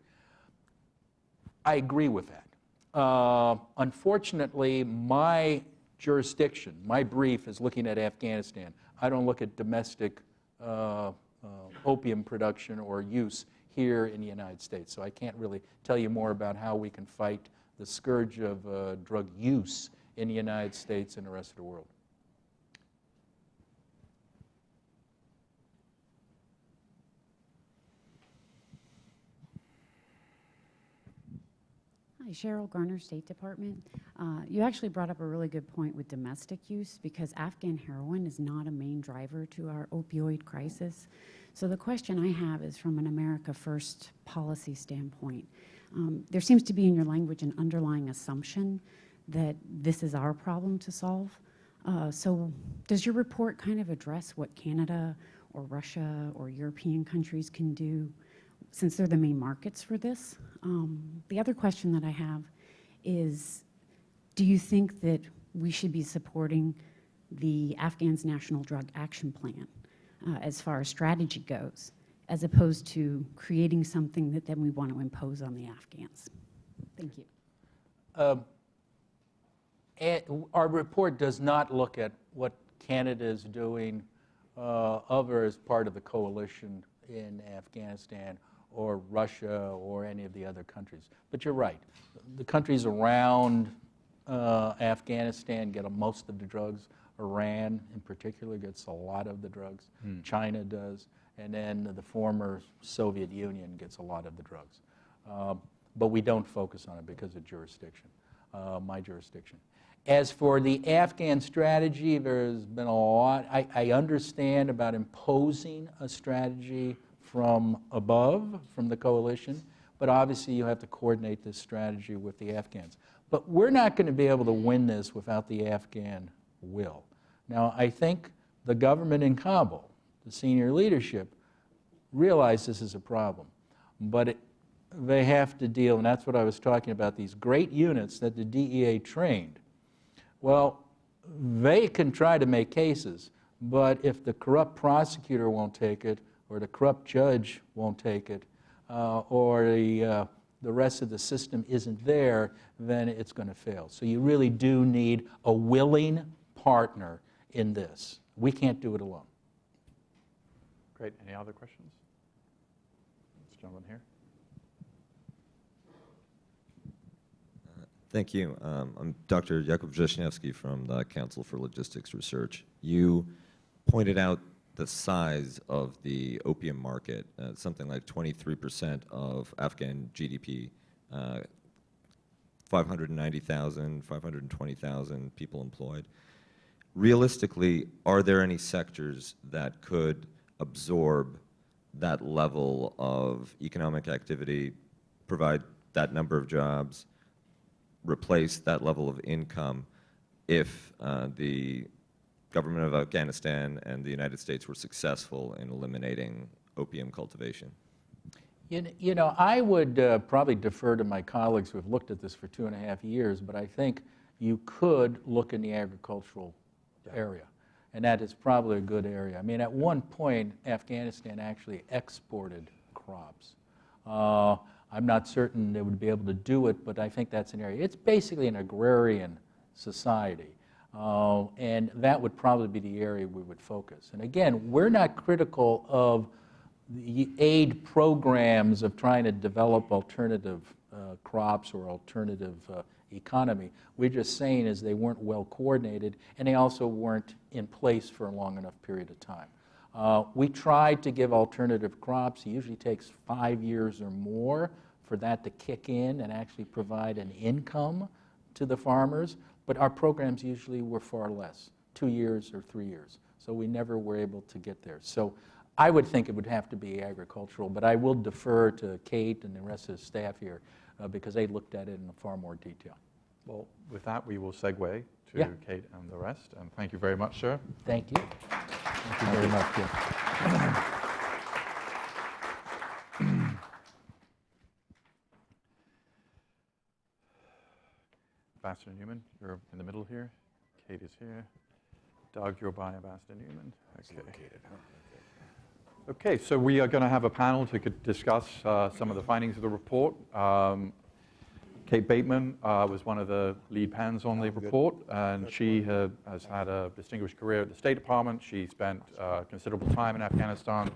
I agree with that. Unfortunately, my jurisdiction, my brief is looking at Afghanistan. I don't look at domestic opium production or use here in the United States. So I can't really tell you more about how we can fight the scourge of drug use in the United States and the rest of the world. Hi, Cheryl Garner, State Department. You actually brought up a really good point with domestic use because Afghan heroin is not a main driver to our opioid crisis. So the question I have is from an America First policy standpoint. There seems to be in your language an underlying assumption that this is our problem to solve. So does your report kind of address what Canada or Russia or European countries can do since they're the main markets for this? The other question that I have is, do you think that we should be supporting the Afghans' National Drug Action Plan as far as strategy goes? as opposed to creating something that then we want to impose on the Afghans. Thank you. Our report does not look at what Canada is doing other as part of the coalition in Afghanistan or Russia or any of the other countries. But you're right. The countries around Afghanistan get most of the drugs. Iran, in particular, gets a lot of the drugs. China does. And then the former Soviet Union gets a lot of the drugs. But we don't focus on it because of jurisdiction, my jurisdiction. As for the Afghan strategy, there's been a lot. I understand about imposing a strategy from above, from the coalition, but obviously you have to coordinate this strategy with the Afghans. But we're not going to be able to win this without the Afghan will. Now, I think the government in Kabul, the senior leadership, realize this is a problem, but they have to deal, and that's what I was talking about, these great units that the DEA trained. Well, they can try to make cases, but if the corrupt prosecutor won't take it, or the corrupt judge won't take it, or the rest of the system isn't there, then it's going to fail. So you really do need a willing partner in this. We can't do it alone. Great. Any other questions? This gentleman here. Thank you. I'm Dr. Jakub Wrześniewski from the Council for Logistics Research. You pointed out the size of the opium market, something like 23% of Afghan GDP, 590,000, 520,000 people employed. Realistically, are there any sectors that could absorb that level of economic activity, provide that number of jobs, replace that level of income if the government of Afghanistan and the United States were successful in eliminating opium cultivation? You know, I would probably defer to my colleagues who have looked at this for 2.5 years, but I think you could look in the agricultural area, and that is probably a good area. I mean, at one point, Afghanistan actually exported crops. I'm not certain they would be able to do it, but I think that's an area. It's basically an agrarian society, and that would probably be the area we would focus. And again, we're not critical of the aid programs of trying to develop alternative crops or alternative economy. We're just saying is they weren't well coordinated, and they also weren't in place for a long enough period of time. We tried to give alternative crops. It usually takes 5 years or more for that to kick in and actually provide an income to the farmers, but our programs usually were far less, 2 years or 3 years. So we never were able to get there. So I would think it would have to be agricultural, but I will defer to Kate and the rest of the staff here because they looked at it in far more detail. Well, with that, we will segue to Kate and the rest. And thank you very much, sir. Thank you. Thank you very much. Ambassador Neumann, you're in the middle here. Kate is here. Doug, you're by Ambassador Neumann. Okay. Okay, so we are going to have a panel to discuss some of the findings of the report. Kate Bateman was one of the lead pens on the report, and she has had a distinguished career at the State Department. She spent considerable time in Afghanistan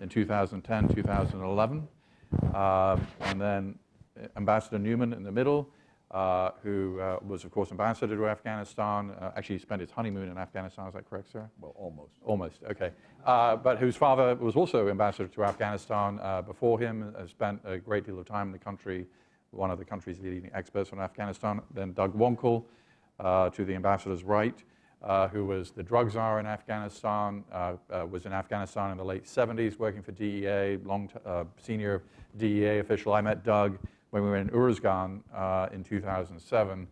in 2010, 2011. And then Ambassador Neumann in the middle, who was, of course, ambassador to Afghanistan. Actually, spent his honeymoon in Afghanistan. Is that correct, sir? Well, almost. Almost, okay. But whose father was also ambassador to Afghanistan before him, has spent a great deal of time in the country, one of the country's leading experts on Afghanistan. Then Doug Wankel, to the ambassador's right, who was the drug czar in Afghanistan, was in Afghanistan in the late 70s, working for DEA, senior DEA official. I met Doug when we were in Uruzgan in 2007,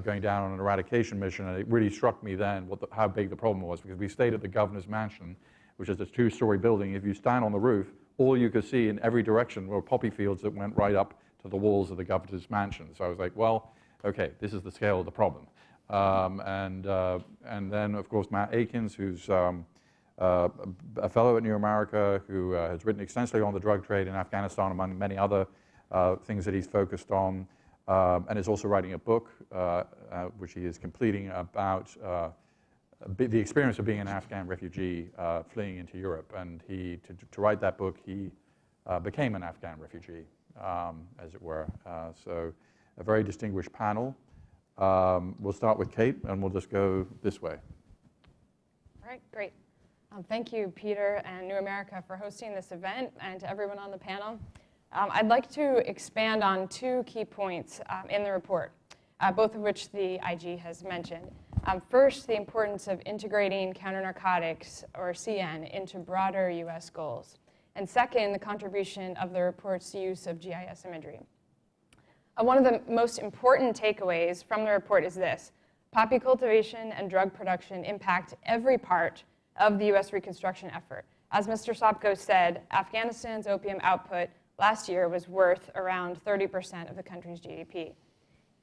going down on an eradication mission, and it really struck me then how big the problem was, because we stayed at the governor's mansion, which is a 2-story building. If you stand on the roof, all you could see in every direction were poppy fields that went right up to the walls of the governor's mansion. So I was like, well, okay, this is the scale of the problem. And then, of course, Matt Akins, who's a fellow at New America who has written extensively on the drug trade in Afghanistan, among many other things that he's focused on, and is also writing a book, which he is completing, about the experience of being an Afghan refugee fleeing into Europe. And to write that book, he became an Afghan refugee, as it were. So a very distinguished panel. We'll start with Kate, and we'll just go this way. All right, great. Thank you, Peter and New America, for hosting this event, and to everyone on the panel. I'd like to expand on two key points in the report, both of which the IG has mentioned. First, the importance of integrating counter-narcotics, or CN, into broader US goals. And second, the contribution of the report's use of GIS imagery. One of the most important takeaways from the report is this: poppy cultivation and drug production impact every part of the US reconstruction effort. As Mr. Sopko said, Afghanistan's opium output last year was worth around 30% of the country's GDP.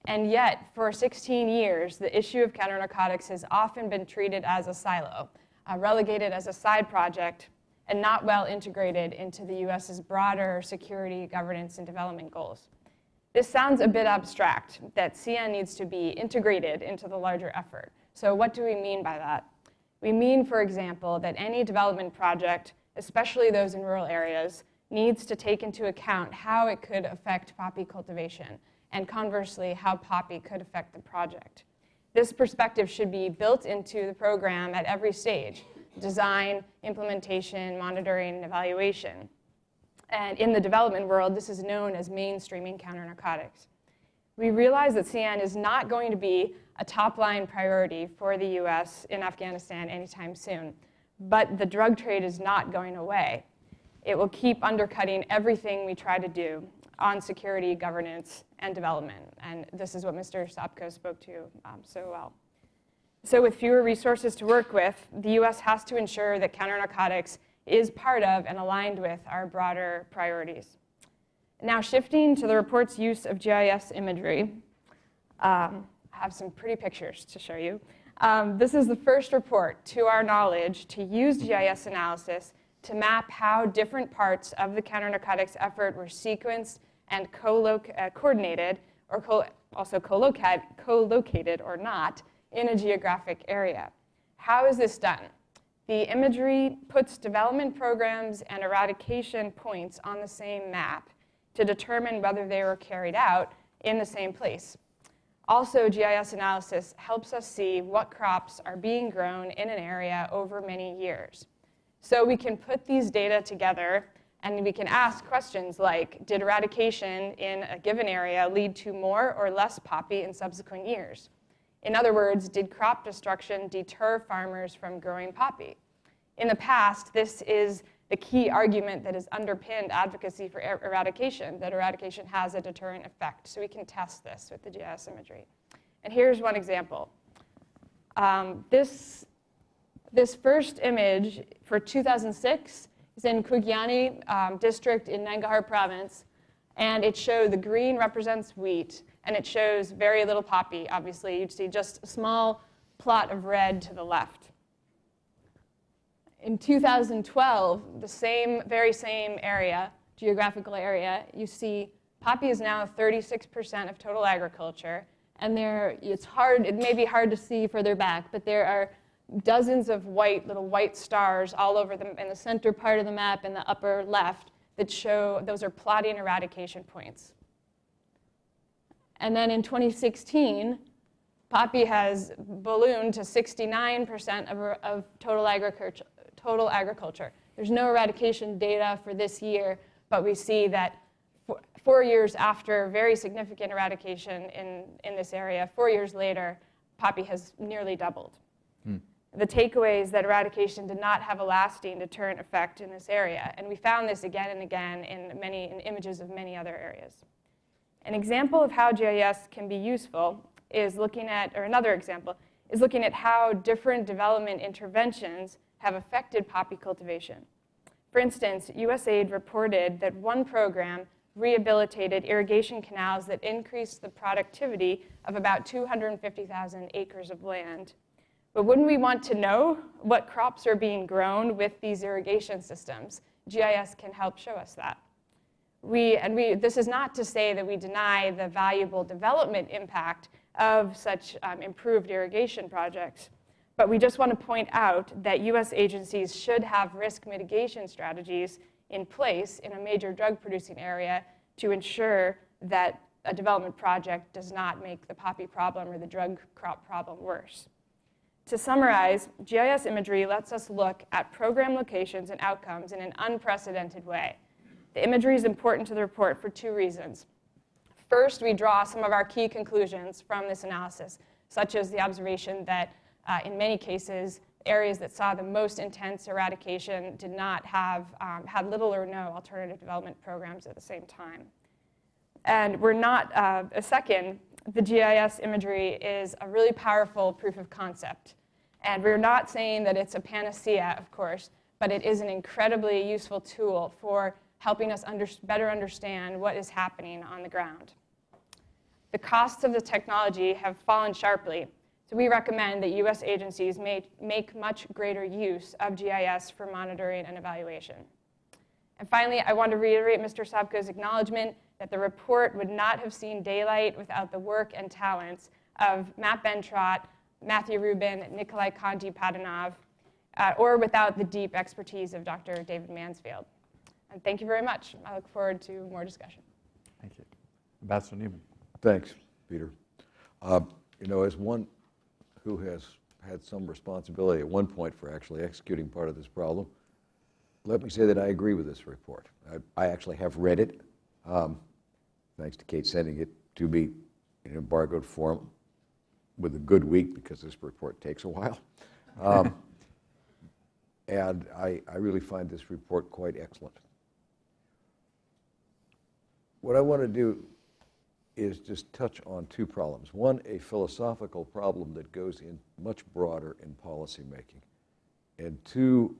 And yet, for 16 years, the issue of counter-narcotics has often been treated as a silo, relegated as a side project, and not well integrated into the US's broader security, governance, and development goals. This sounds a bit abstract, that CN needs to be integrated into the larger effort. So what do we mean by that? We mean, for example, that any development project, especially those in rural areas, needs to take into account how it could affect poppy cultivation, and conversely, how poppy could affect the project. This perspective should be built into the program at every stage: design, implementation, monitoring, and evaluation. And in the development world, this is known as mainstreaming counter-narcotics. We realize that CN is not going to be a top-line priority for the US in Afghanistan anytime soon, but the drug trade is not going away. It will keep undercutting everything we try to do on security, governance, and development. And this is what Mr. Sopko spoke to so well. So with fewer resources to work with, the US has to ensure that counter-narcotics is part of and aligned with our broader priorities. Now, shifting to the report's use of GIS imagery, I have some pretty pictures to show you. This is the first report, to our knowledge, to use GIS analysis to map how different parts of the counter-narcotics effort were sequenced and coordinated, or also co-located or not, in a geographic area. How is this done? The imagery puts development programs and eradication points on the same map to determine whether they were carried out in the same place. Also, GIS analysis helps us see what crops are being grown in an area over many years. So we can put these data together and we can ask questions like, did eradication in a given area lead to more or less poppy in subsequent years? In other words, did crop destruction deter farmers from growing poppy? In the past, this is the key argument that has underpinned advocacy for eradication, that eradication has a deterrent effect. So we can test this with the GIS imagery. And here's one example. This first image for 2006 is in Kugyani district in Nangarhar province. And it shows the green represents wheat. And it shows very little poppy, obviously. You'd see just a small plot of red to the left. In 2012, the very same area, geographical area, you see poppy is now 36% of total agriculture. And it may be hard to see further back, but there are dozens of little white stars all over in the center part of the map in the upper left that show those are plotting eradication points. And then in 2016, poppy has ballooned to 69% of total agriculture. There's no eradication data for this year, but we see that 4 years after very significant eradication in this area, 4 years later, poppy has nearly doubled. The takeaway is that eradication did not have a lasting deterrent effect in this area, and we found this again and again in images of many other areas. An example of how GIS can be useful is another example is looking at how different development interventions have affected poppy cultivation. For instance, USAID reported that one program rehabilitated irrigation canals that increased the productivity of about 250,000 acres of land, But wouldn't we want to know what crops are being grown with these irrigation systems? GIS can help show us that. This is not to say that we deny the valuable development impact of such improved irrigation projects, but we just want to point out that US agencies should have risk mitigation strategies in place in a major drug-producing area to ensure that a development project does not make the poppy problem or the drug crop problem worse. To summarize, GIS imagery lets us look at program locations and outcomes in an unprecedented way. The imagery is important to the report for two reasons. First, we draw some of our key conclusions from this analysis, such as the observation that in many cases, areas that saw the most intense eradication did not have, had little or no alternative development programs at the same time. And we're not, second, the GIS imagery is a really powerful proof of concept. And we're not saying that it's a panacea, of course, but it is an incredibly useful tool for helping us better understand what is happening on the ground. The costs of the technology have fallen sharply, so we recommend that US agencies make much greater use of GIS for monitoring and evaluation. And finally, I want to reiterate Mr. Sopko's acknowledgement that the report would not have seen daylight without the work and talents of Matt Bentrott, Matthew Rubin, Nikolai Konti-Padanov, or without the deep expertise of Dr. David Mansfield. And thank you very much. I look forward to more discussion. Thank you. Ambassador Neumann. Thanks, Peter. You know, as one who has had some responsibility at one point for actually executing part of this problem, let me say that I agree with this report. I actually have read it, thanks to Kate sending it to me in embargoed form with a good week, because this report takes a while. And I really find this report quite excellent. What I want to do is just touch on two problems. One, a philosophical problem that goes in much broader in policymaking. And two,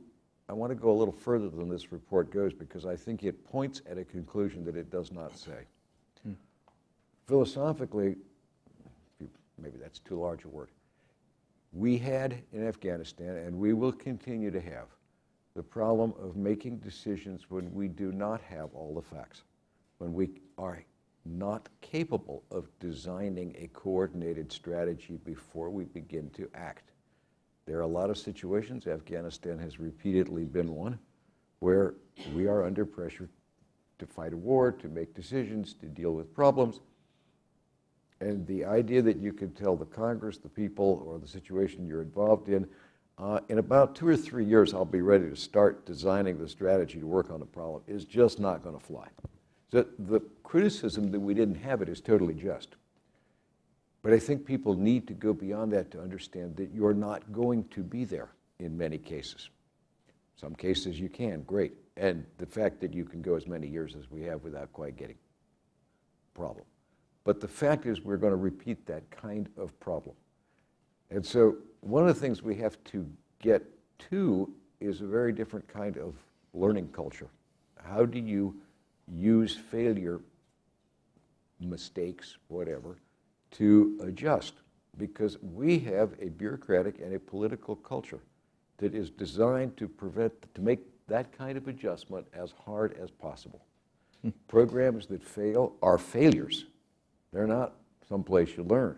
I want to go a little further than this report goes, because I think it points at a conclusion that it does not say. Philosophically, maybe that's too large a word, we had in Afghanistan, and we will continue to have, the problem of making decisions when we do not have all the facts, when we are not capable of designing a coordinated strategy before we begin to act. There are a lot of situations, Afghanistan has repeatedly been one, where we are under pressure to fight a war, to make decisions, to deal with problems. And the idea that you can tell the Congress, the people, or the situation you're involved in about 2 or 3 years, I'll be ready to start designing the strategy to work on the problem, is just not going to fly. So the criticism that we didn't have it is totally just. But I think people need to go beyond that to understand that you're not going to be there in many cases. Some cases you can, great. And the fact that you can go as many years as we have without quite getting problem. But the fact is we're going to repeat that kind of problem. And so one of the things we have to get to is a very different kind of learning culture. How do you use failure, mistakes, whatever, to adjust? Because we have a bureaucratic and a political culture that is designed to make that kind of adjustment as hard as possible. Programs that fail are failures. They're not someplace you learn.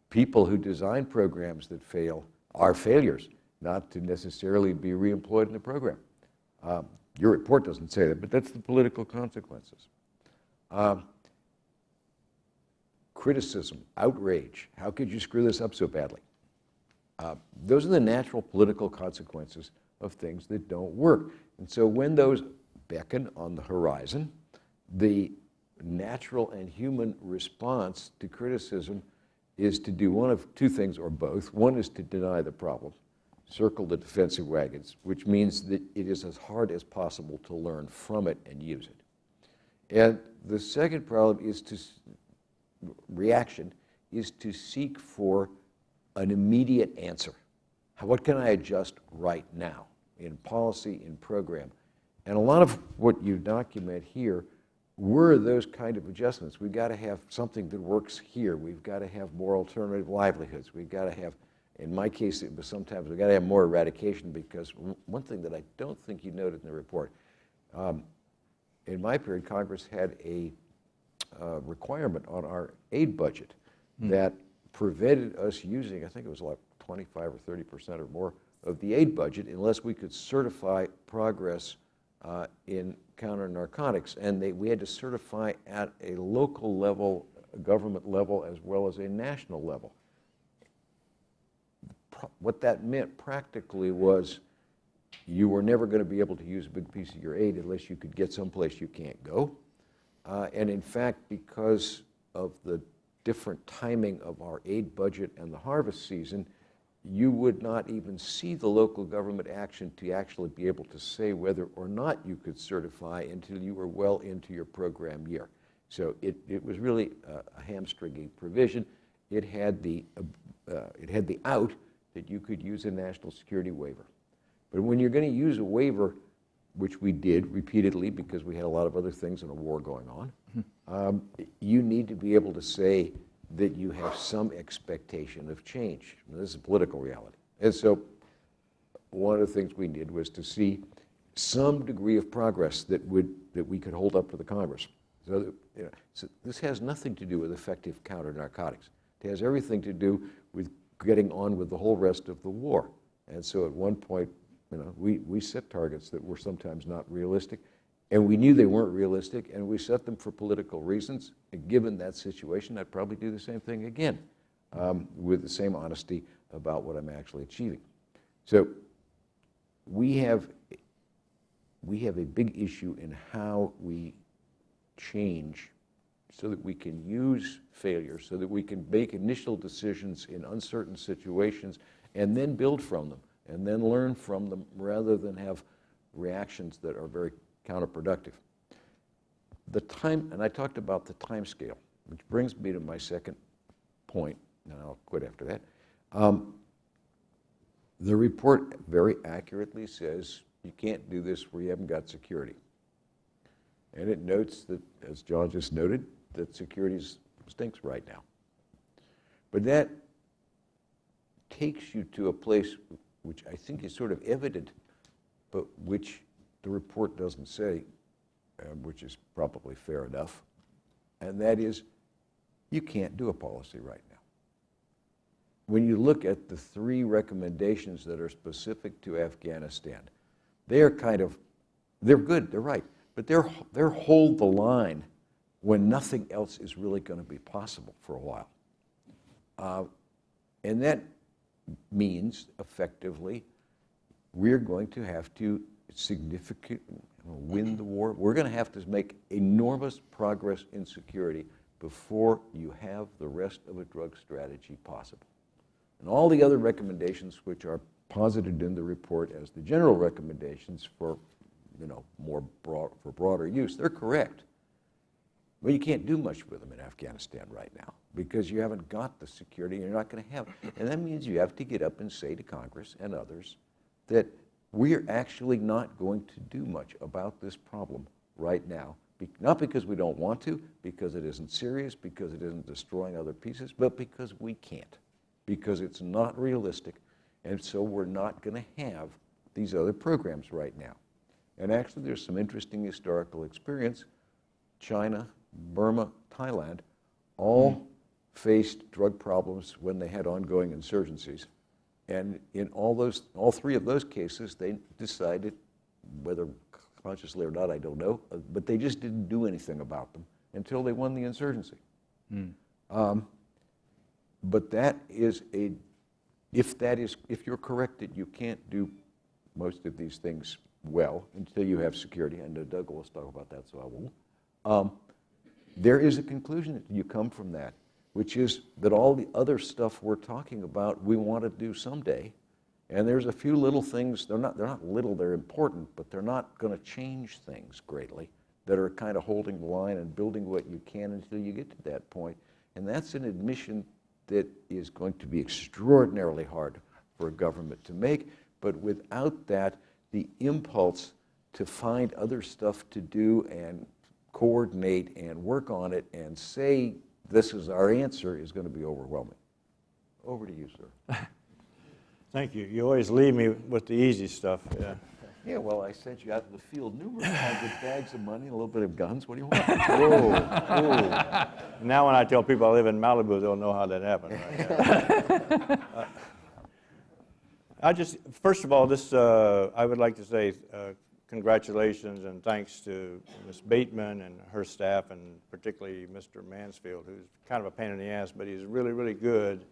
People who design programs that fail are failures, not to necessarily be reemployed in the program. Your report doesn't say that, but that's the political consequences. Criticism, outrage, how could you screw this up so badly? Those are the natural political consequences of things that don't work. And so when those beckon on the horizon, the natural and human response to criticism is to do one of two things, or both. One is to deny the problem, circle the defensive wagons, which means that it is as hard as possible to learn from it and use it. And the second problem is reaction is to seek for an immediate answer. What can I adjust right now in policy, in program? And a lot of what you document here were those kind of adjustments. We've got to have something that works here. We've got to have more alternative livelihoods. We've got to have In my case, it was sometimes we got to have more eradication because one thing that I don't think you noted in the report, in my period, Congress had a requirement on our aid budget that prevented us using, I think it was like 25 or 30% or more of the aid budget unless we could certify progress in counter-narcotics. And we had to certify at a local level, a government level, as well as a national level. What that meant practically was you were never going to be able to use a big piece of your aid unless you could get someplace you can't go. And in fact, because of the different timing of our aid budget and the harvest season, you would not even see the local government action to actually be able to say whether or not you could certify until you were well into your program year. So it was really a hamstringing provision. It had the out that you could use a national security waiver. But when you're going to use a waiver, which we did repeatedly because we had a lot of other things in a war going on, you need to be able to say that you have some expectation of change. Now, this is a political reality. And so one of the things we did was to see some degree of progress that we could hold up to the Congress. So, so this has nothing to do with effective counter-narcotics. It has everything to do with getting on with the whole rest of the war. And so at one point, we set targets that were sometimes not realistic, and we knew they weren't realistic, and we set them for political reasons. And given that situation, I'd probably do the same thing again with the same honesty about what I'm actually achieving. So we have a big issue in how we change so that we can use failure, so that we can make initial decisions in uncertain situations and then build from them and then learn from them rather than have reactions that are very counterproductive. The time, and I talked about the time scale, which brings me to my second point, and I'll quit after that. The report very accurately says you can't do this where you haven't got security. And it notes that, as John just noted, that security stinks right now. But that takes you to a place which I think is sort of evident, but which the report doesn't say, which is probably fair enough, and that is you can't do a policy right now. When you look at the 3 recommendations that are specific to Afghanistan, they're good, they're right, but they're hold the line when nothing else is really going to be possible for a while. And that means, effectively, we're going to have to significantly win the war. We're going to have to make enormous progress in security before you have the rest of a drug strategy possible. And all the other recommendations which are posited in the report as the general recommendations for, for broader use, they're correct. But you can't do much with them in Afghanistan right now because you haven't got the security, you're not going to have it. And that means you have to get up and say to Congress and others that we're actually not going to do much about this problem right now. Not because we don't want to, because it isn't serious, because it isn't destroying other pieces, but because we can't, because it's not realistic, and so we're not going to have these other programs right now. And actually, there's some interesting historical experience. China, Burma, Thailand all faced drug problems when they had ongoing insurgencies. And in all 3 of those cases, they decided, whether consciously or not, I don't know, but they just didn't do anything about them until they won the insurgency. But that is if you're correct that you can't do most of these things well until you have security, and Doug will talk about that, so I won't. There is a conclusion that you come from that, which is that all the other stuff we're talking about we want to do someday, and there's a few little things, they're not little, they're important, but they're not going to change things greatly, that are kind of holding the line and building what you can until you get to that point. And that's an admission that is going to be extraordinarily hard for a government to make, but without that, the impulse to find other stuff to do and coordinate and work on it and say this is our answer is going to be overwhelming. Over to you, sir. Thank you. You always leave me with the easy stuff. Yeah. Yeah, well, I sent you out to the field numerous times with bags of money and a little bit of guns. What do you want? Whoa, whoa. Now when I tell people I live in Malibu, they'll know how that happened. Right? First of all, I would like to say congratulations and thanks to Ms. Bateman and her staff, and particularly Mr. Mansfield, who's kind of a pain in the ass, but he's really, really good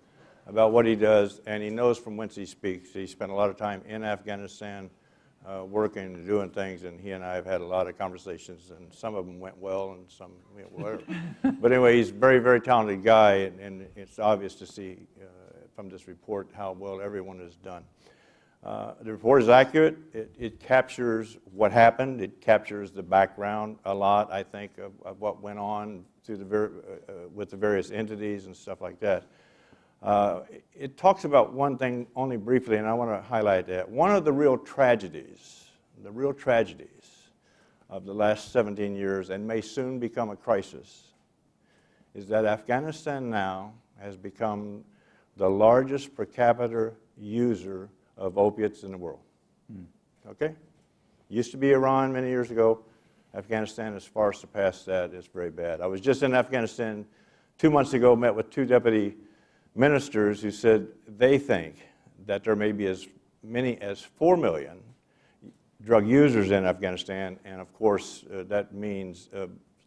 about what he does, and he knows from whence he speaks. He spent a lot of time in Afghanistan working and doing things, and he and I have had a lot of conversations, and some of them went well and some went whatever. But anyway, he's a very, very talented guy, and it's obvious to see from this report how well everyone has done. The report is accurate. It captures what happened. It captures the background a lot, I think, of what went on through with the various entities and stuff like that. It talks about one thing only briefly, and I want to highlight that. One of the real tragedies of the last 17 years, and may soon become a crisis, is that Afghanistan now has become the largest per capita user of opiates in the world. Okay? Used to be Iran many years ago. Afghanistan has far surpassed that. It's very bad. I was just in Afghanistan 2 months ago, met with 2 deputy ministers who said they think that there may be as many as 4 million drug users in Afghanistan, and of course that means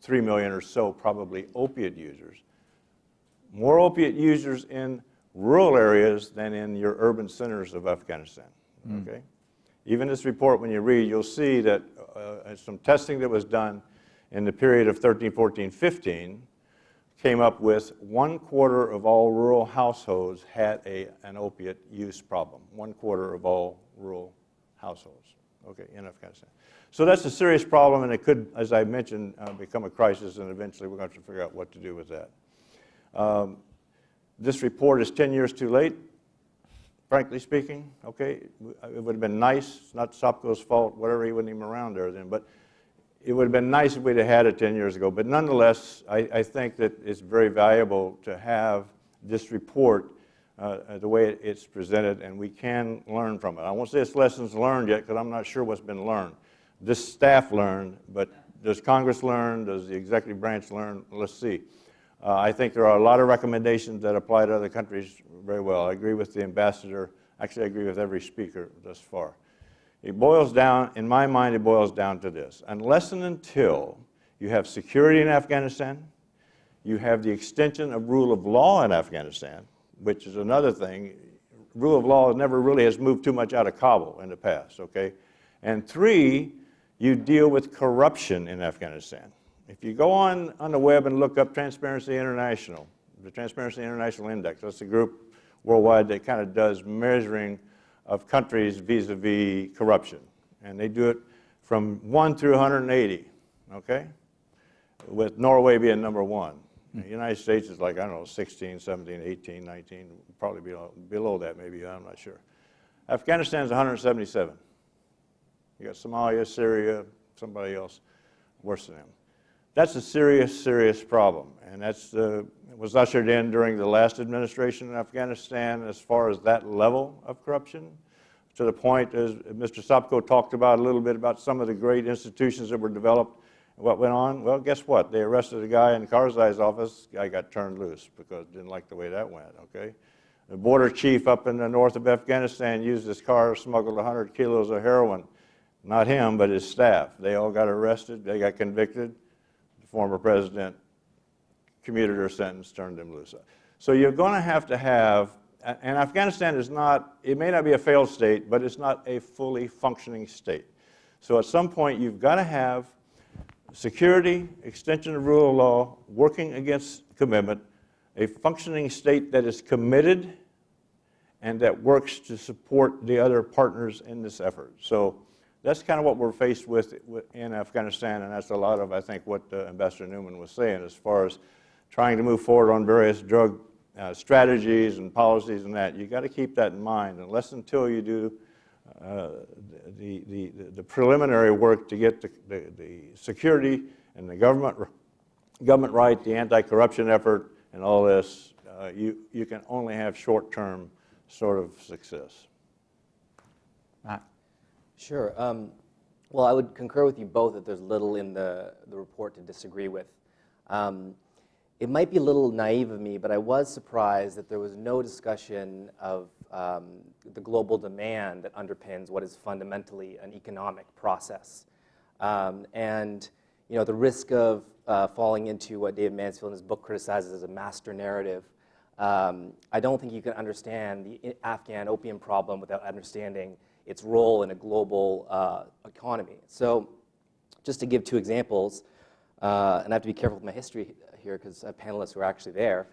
3 million or so probably opiate users. More opiate users in rural areas than in your urban centers of Afghanistan. Okay? Even this report, when you read, you'll see that some testing that was done in the period of 13, 14, 15 came up with 1/4 of all rural households had an opiate use problem. 1/4 of all rural households, okay, in Afghanistan. So that's a serious problem, and it could, as I mentioned, become a crisis, and eventually we're going to have to figure out what to do with that. This report is 10 years too late, frankly speaking, okay? It would have been nice, it's not Sopko's fault, whatever, he wasn't even around there then, but it would have been nice if we'd have had it 10 years ago. But nonetheless, I think that it's very valuable to have this report the way it's presented, and we can learn from it. I won't say it's lessons learned yet, because I'm not sure what's been learned. This staff learned, but does Congress learn? Does the executive branch learn? Let's see. I think there are a lot of recommendations that apply to other countries very well. I agree with the ambassador. Actually, I agree with every speaker thus far. It boils down, in my mind, it boils down to this. Unless and until you have security in Afghanistan, you have the extension of rule of law in Afghanistan, which is another thing. Rule of law never really has moved too much out of Kabul in the past, okay? And 3, you deal with corruption in Afghanistan. If you go on the web and look up Transparency International, the Transparency International Index, that's a group worldwide that kind of does measuring of countries vis-a-vis corruption. And they do it from 1 through 180, okay? With Norway being number 1. The United States is like, I don't know, 16, 17, 18, 19, probably below that maybe, I'm not sure. Afghanistan is 177. You got Somalia, Syria, somebody else worse than them. That's a serious, serious problem, and that's was ushered in during the last administration in Afghanistan as far as that level of corruption, to the point, as Mr. Sopko talked about a little bit about some of the great institutions that were developed and what went on. Well, guess what? They arrested a guy in Karzai's office. The guy got turned loose because they didn't like the way that went, okay? The border chief up in the north of Afghanistan used his car, smuggled 100 kilos of heroin. Not him, but his staff. They all got arrested. They got convicted. Former president commuted her sentence, turned him loose. So you're going to have, and Afghanistan is not, it may not be a failed state, but it's not a fully functioning state. So at some point you've got to have security, extension of rule of law, working against commitment, a functioning state that is committed and that works to support the other partners in this effort. So that's kind of what we're faced with in Afghanistan, and that's a lot of, I think, what Ambassador Neumann was saying as far as trying to move forward on various drug strategies and policies and that. You've got to keep that in mind, unless until you do the preliminary work to get the security and the government right, the anti-corruption effort, and all this, you can only have short-term sort of success. Matt? Sure. Well, I would concur with you both that there's little in the report to disagree with. It might be a little naive of me, but I was surprised that there was no discussion of the global demand that underpins what is fundamentally an economic process. And the risk of falling into what David Mansfield in his book criticizes as a master narrative. I don't think you can understand the Afghan opium problem without understanding its role in a global economy. So just to give two examples, and I have to be careful with my history here because I have panelists who are actually there.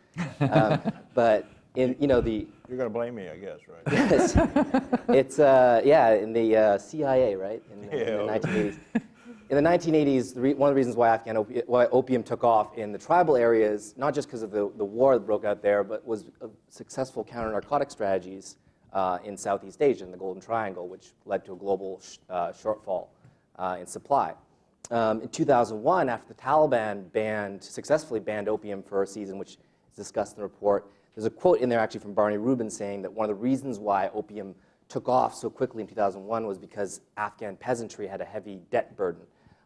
But in the You're going to blame me, I guess, right? yes, it's in the CIA, right? In the 1980s. In the 1980s, one of the reasons why why opium took off in the tribal areas, not just because of the war that broke out there, but was successful counter-narcotic strategies in Southeast Asia, in the Golden Triangle, which led to a global shortfall in supply. In 2001, after the Taliban successfully banned opium for a season, which is discussed in the report, there's a quote in there actually from Barney Rubin saying that one of the reasons why opium took off so quickly in 2001 was because Afghan peasantry had a heavy debt burden.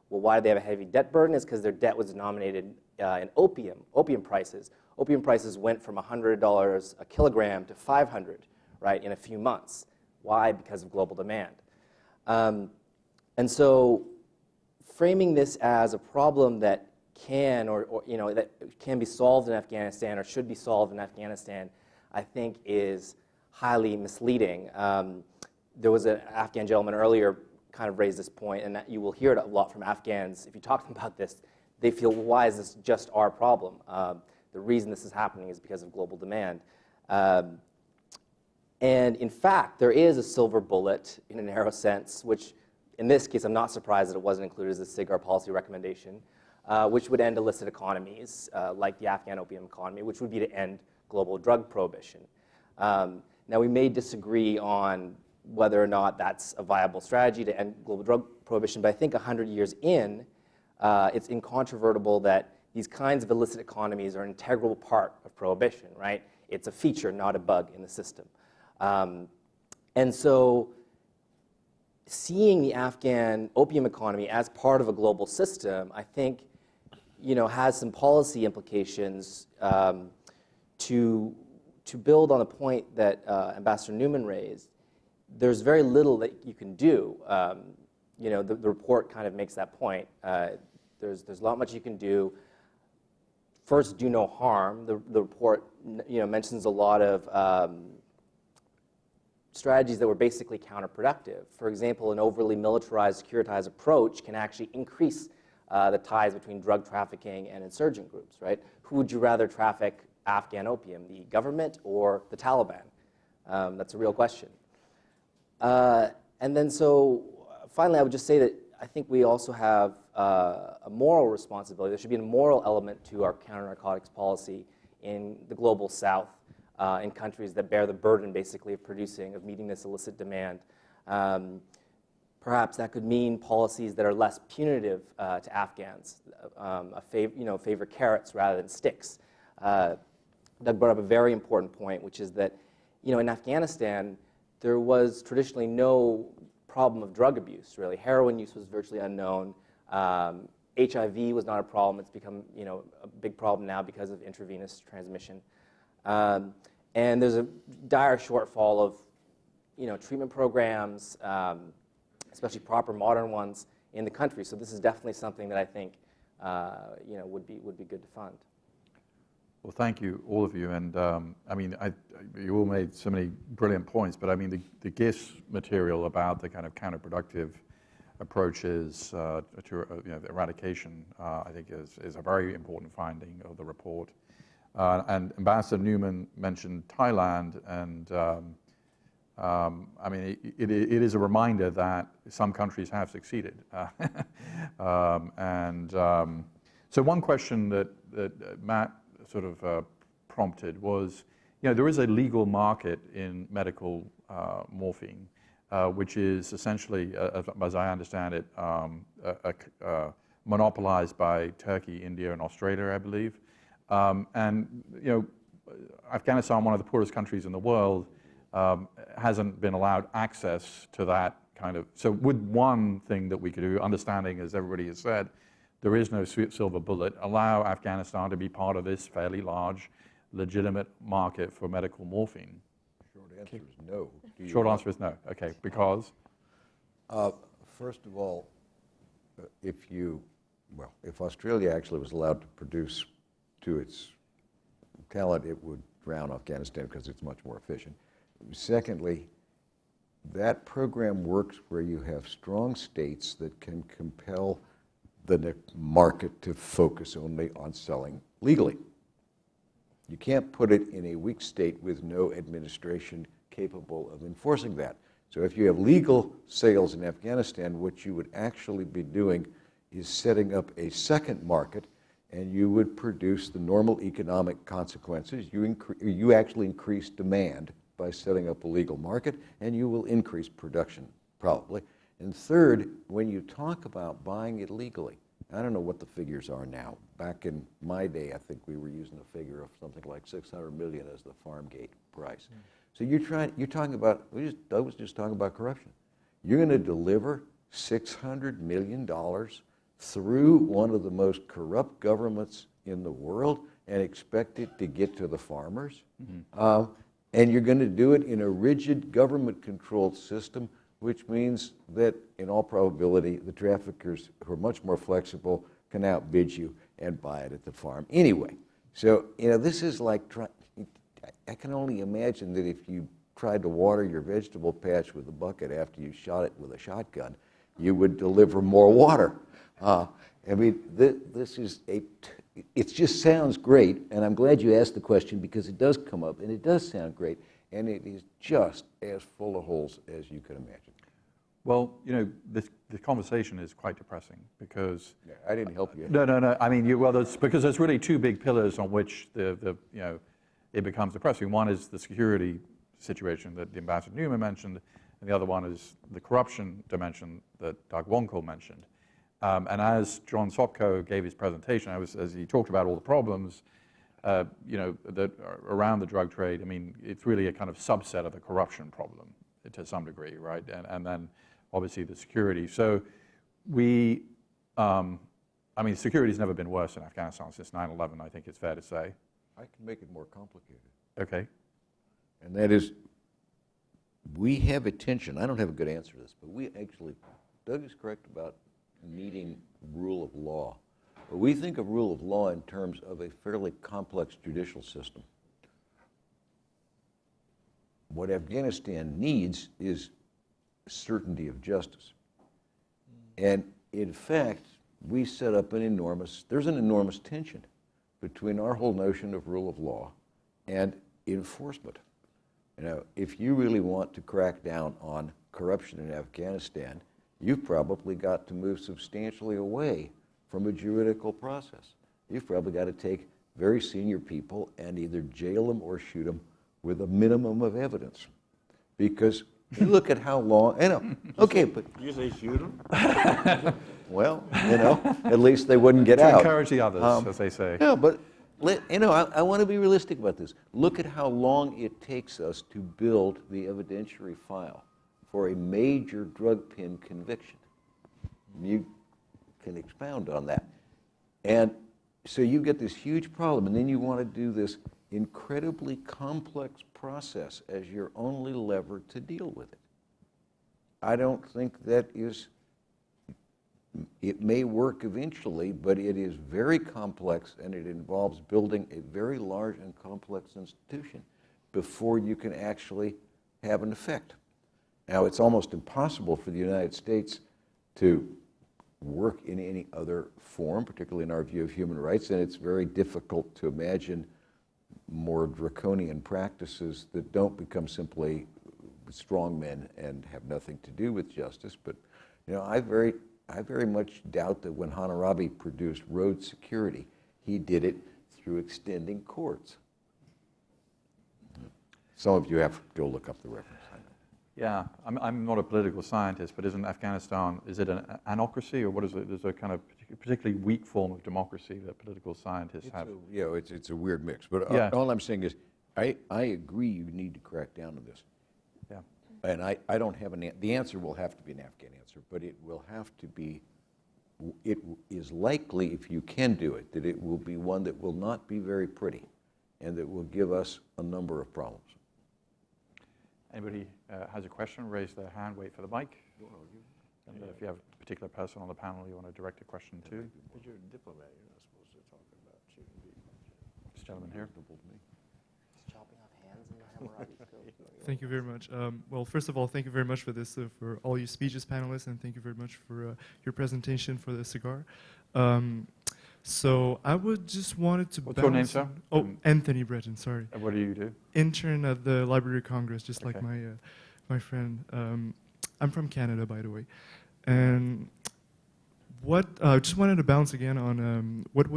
Well, why did they have a heavy debt burden? It's because their debt was denominated in opium prices. Opium prices went from $100 a kilogram to $500, right, in a few months. Why? Because of global demand. And so framing this as a problem that can that can be solved in Afghanistan or should be solved in Afghanistan, I think is highly misleading. There was an Afghan gentleman earlier kind of raised this point, and that you will hear it a lot from Afghans. If you talk to them about this, they feel, well, why is this just our problem? The reason this is happening is because of global demand. And in fact, there is a silver bullet in a narrow sense, which in this case, I'm not surprised that it wasn't included as a SIGAR policy recommendation, which would end illicit economies, like the Afghan opium economy, which would be to end global drug prohibition. Now, we may disagree on whether or not that's a viable strategy to end global drug prohibition, but I think 100 years in, it's incontrovertible that these kinds of illicit economies are an integral part of prohibition, right? It's a feature, not a bug in the system. And so seeing the Afghan opium economy as part of a global system, I think, has some policy implications to build on the point that Ambassador Neumann raised. There's very little that you can do. The report kind of makes that point. There's not much you can do. First, do no harm. The report mentions a lot of strategies that were basically counterproductive. For example, an overly militarized, securitized approach can actually increase the ties between drug trafficking and insurgent groups, right? Who would you rather traffic Afghan opium, the government or the Taliban? That's a real question. And then finally, I would just say that I think we also have a moral responsibility. There should be a moral element to our counter-narcotics policy in the global south, in countries that bear the burden, basically, of meeting this illicit demand. Perhaps that could mean policies that are less punitive to Afghans, favor carrots rather than sticks. Doug brought up a very important point, which is that, in Afghanistan, there was traditionally no problem of drug abuse, really. Heroin use was virtually unknown. HIV was not a problem. It's become, a big problem now because of intravenous transmission. And there's a dire shortfall of, treatment programs, especially proper modern ones in the country. So this is definitely something that I think, would be good to fund. Well, thank you, all of you. And you all made so many brilliant points, but the GIS material about the kind of counterproductive approaches to eradication, I think is a very important finding of the report. And Ambassador Neumann mentioned Thailand, and it is a reminder that some countries have succeeded. So one question that Matt sort of prompted was, there is a legal market in medical morphine, which is essentially, as I understand it, monopolized by Turkey, India, and Australia, I believe. Afghanistan, one of the poorest countries in the world, hasn't been allowed access to that kind of, so with one thing that we could do, understanding, as everybody has said, there is no silver bullet, allow Afghanistan to be part of this fairly large, legitimate market for medical morphine? Short answer is no. Short answer is no. Okay, because? First of all, if Australia actually was allowed to produce to its talent, it would drown Afghanistan because it's much more efficient. Secondly, that program works where you have strong states that can compel the market to focus only on selling legally. You can't put it in a weak state with no administration capable of enforcing that. So if you have legal sales in Afghanistan, what you would actually be doing is setting up a second market, and you would produce the normal economic consequences. You actually increase demand by setting up a legal market, and you will increase production, probably. And third, when you talk about buying it legally, I don't know what the figures are now. Back in my day, I think we were using a figure of something like 600 million as the farm gate price. So you're talking about, Doug was just talking about corruption. You're going to deliver $600 million through one of the most corrupt governments in the world and expect it to get to the farmers. And you're going to do it in a rigid government-controlled system, which means that, in all probability, the traffickers, who are much more flexible, can outbid you and buy it at the farm anyway. So, this is like, I can only imagine that if you tried to water your vegetable patch with a bucket after you shot it with a shotgun, you would deliver more water. It just sounds great, and I'm glad you asked the question because it does come up, and it does sound great, and it is just as full of holes as you can imagine. Well, the conversation is quite depressing because... Yeah, I didn't help you. No. I mean, because there's really two big pillars on which it becomes depressing. One is the security situation that the Ambassador Neumann mentioned, and the other one is the corruption dimension that Doug Wankel mentioned. And as John Sopko gave his presentation, as he talked about all the problems, that around the drug trade, I mean, it's really a kind of subset of the corruption problem to some degree, right? And then obviously the security. So security's never been worse in Afghanistan since 9/11, I think it's fair to say. I can make it more complicated. Okay. And that is, we have attention. I don't have a good answer to this, but Doug is correct about needing rule of law. But we think of rule of law in terms of a fairly complex judicial system. What Afghanistan needs is certainty of justice. And in fact, we set up there's an enormous tension between our whole notion of rule of law and enforcement. If you really want to crack down on corruption in Afghanistan, you've probably got to move substantially away from a juridical process. You've probably got to take very senior people and either jail them or shoot them with a minimum of evidence. Because you look at how long, okay, but... Did you say shoot them? Well, at least they wouldn't get out. To encourage the others, as they say. Yeah, but, I want to be realistic about this. Look at how long it takes us to build the evidentiary file for a major drug pin conviction. You can expound on that. And so you get this huge problem, and then you want to do this incredibly complex process as your only lever to deal with it. I don't think that it may work eventually, but it is very complex, and it involves building a very large and complex institution before you can actually have an effect. Now, it's almost impossible for the United States to work in any other form, particularly in our view of human rights, and it's very difficult to imagine more draconian practices that don't become simply strongmen and have nothing to do with justice. But I very much doubt that when Hammurabi produced road security, he did it through extending courts. Some of you have to go look up the reference. Yeah, I'm not a political scientist, but isn't Afghanistan, is it an anocracy, or what is it? There's a kind of particularly weak form of democracy that political scientists have. It's a weird mix. But Yeah. all I'm saying is, I agree you need to crack down on this. Yeah. And I don't have the answer will have to be an Afghan answer, but it will have to be, it is likely, if you can do it, that it will be one that will not be very pretty and that will give us a number of problems. Anybody has a question, raise their hand, wait for the mic. And if you have a particular person on the panel you want to direct a question to. But you're a diplomat, you're not supposed to talk about shooting people. This gentleman here. Chopping off hands in the Hammurabi Code. Thank you very much. Well, first of all, thank you very much for this, for all your speeches, panelists, and thank you very much for your presentation for the SIGAR. So I would just wanted to What's your name, sir? Oh, Anthony Breton, sorry. And what do you do? Intern at the Library of Congress, just like Okay. my friend. I'm from Canada, by the way. And what I just wanted to bounce again on what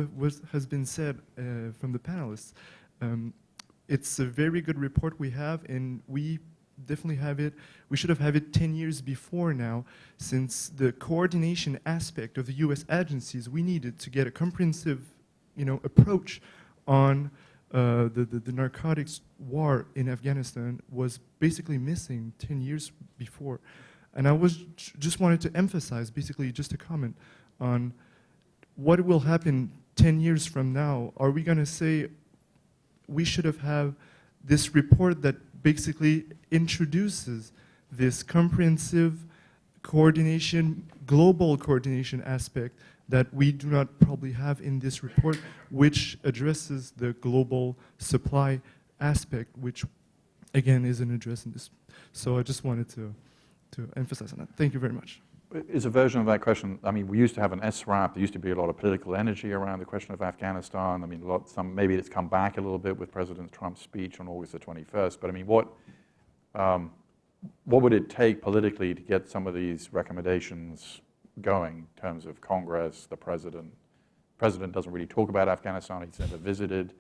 has been said from the panelists. It's a very good report we have, and we definitely have it. We should have had it 10 years before now, since the coordination aspect of the U.S. agencies we needed to get a comprehensive, approach on the narcotics war in Afghanistan was basically missing 10 years before. And I was just wanted to emphasize, basically just a comment on what will happen 10 years from now. Are we going to say we should have had this report that basically introduces this comprehensive coordination, global coordination aspect that we do not probably have in this report, which addresses the global supply aspect, which again isn't addressed in this. So I just wanted to emphasize on that. Thank you very much. Is a version of that question, I mean, we used to have an SRAP, there used to be a lot of political energy around the question of Afghanistan. I mean, maybe it's come back a little bit with President Trump's speech on August the 21st, but I mean, what would it take politically to get some of these recommendations going in terms of Congress, the President? The President doesn't really talk about Afghanistan, he's never visited,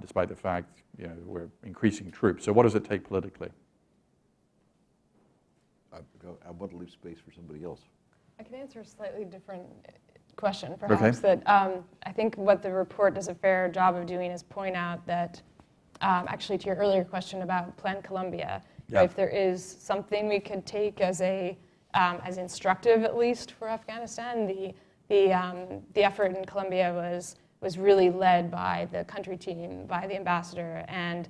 despite the fact, we're increasing troops. So what does it take politically? I want to leave space for somebody else. I can answer a slightly different question, perhaps. That I think what the report does a fair job of doing is point out that, actually, to your earlier question about Plan Colombia, if there is something we could take as as instructive, at least for Afghanistan, the effort in Colombia was really led by the country team, by the ambassador, and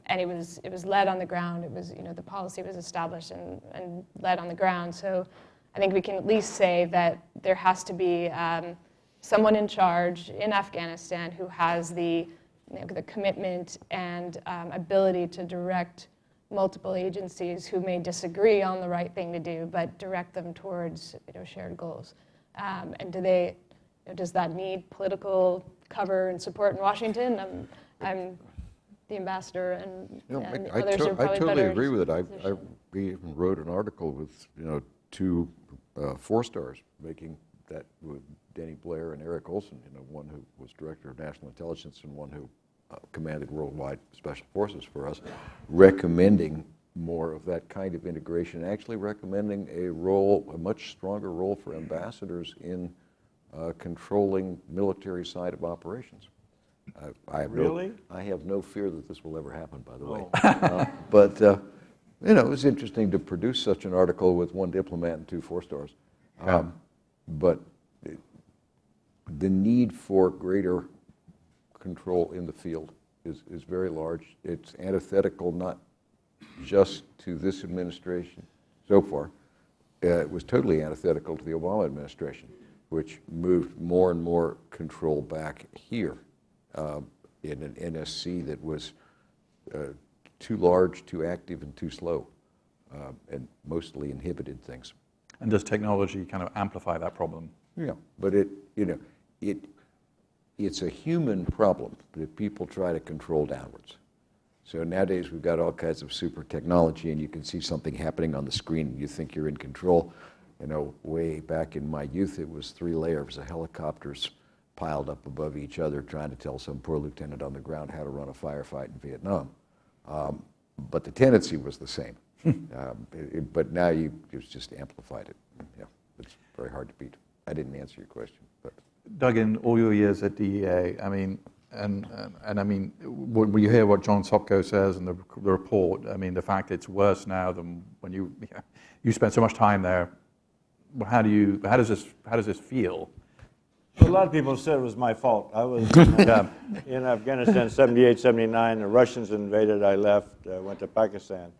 it was led on the ground. It was, the policy was established and led on the ground. So I think we can at least say that there has to be someone in charge in Afghanistan who has the commitment and ability to direct multiple agencies who may disagree on the right thing to do, but direct them towards shared goals. And does that need political cover and support in Washington? I'm the ambassador and others are probably I totally better agree with it. positioned. We even wrote an article with 2 4-stars making that with Danny Blair and Eric Olson, one who was director of national intelligence and one who commanded worldwide special forces for us, recommending more of that kind of integration, actually recommending a much stronger role for ambassadors in controlling military side of operations. I have no fear that this will ever happen, by the way. But it was interesting to produce such an article with 1 diplomat and 2 4-stars. But the need for greater control in the field is very large. It's antithetical not just to this administration so far. It was totally antithetical to the Obama administration, which moved more and more control back here. In an NSC that was too large, too active, and too slow, and mostly inhibited things. And does technology kind of amplify that problem? Yeah, but it's a human problem that people try to control downwards. So nowadays we've got all kinds of super technology, and you can see something happening on the screen, and you think you're in control. Way back in my youth, it was 3 layers of helicopters piled up above each other trying to tell some poor lieutenant on the ground how to run a firefight in Vietnam. But the tendency was the same. But now you've just amplified it. Yeah, it's very hard to beat. I didn't answer your question. But Doug, in all your years at DEA, I mean, And I mean, when you hear what John Sopko says in the report, I mean, the fact it's worse now than when you spent so much time there. How does this feel? A lot of people said it was my fault. I was in Afghanistan 78, 79. The Russians invaded. I left, went to Pakistan.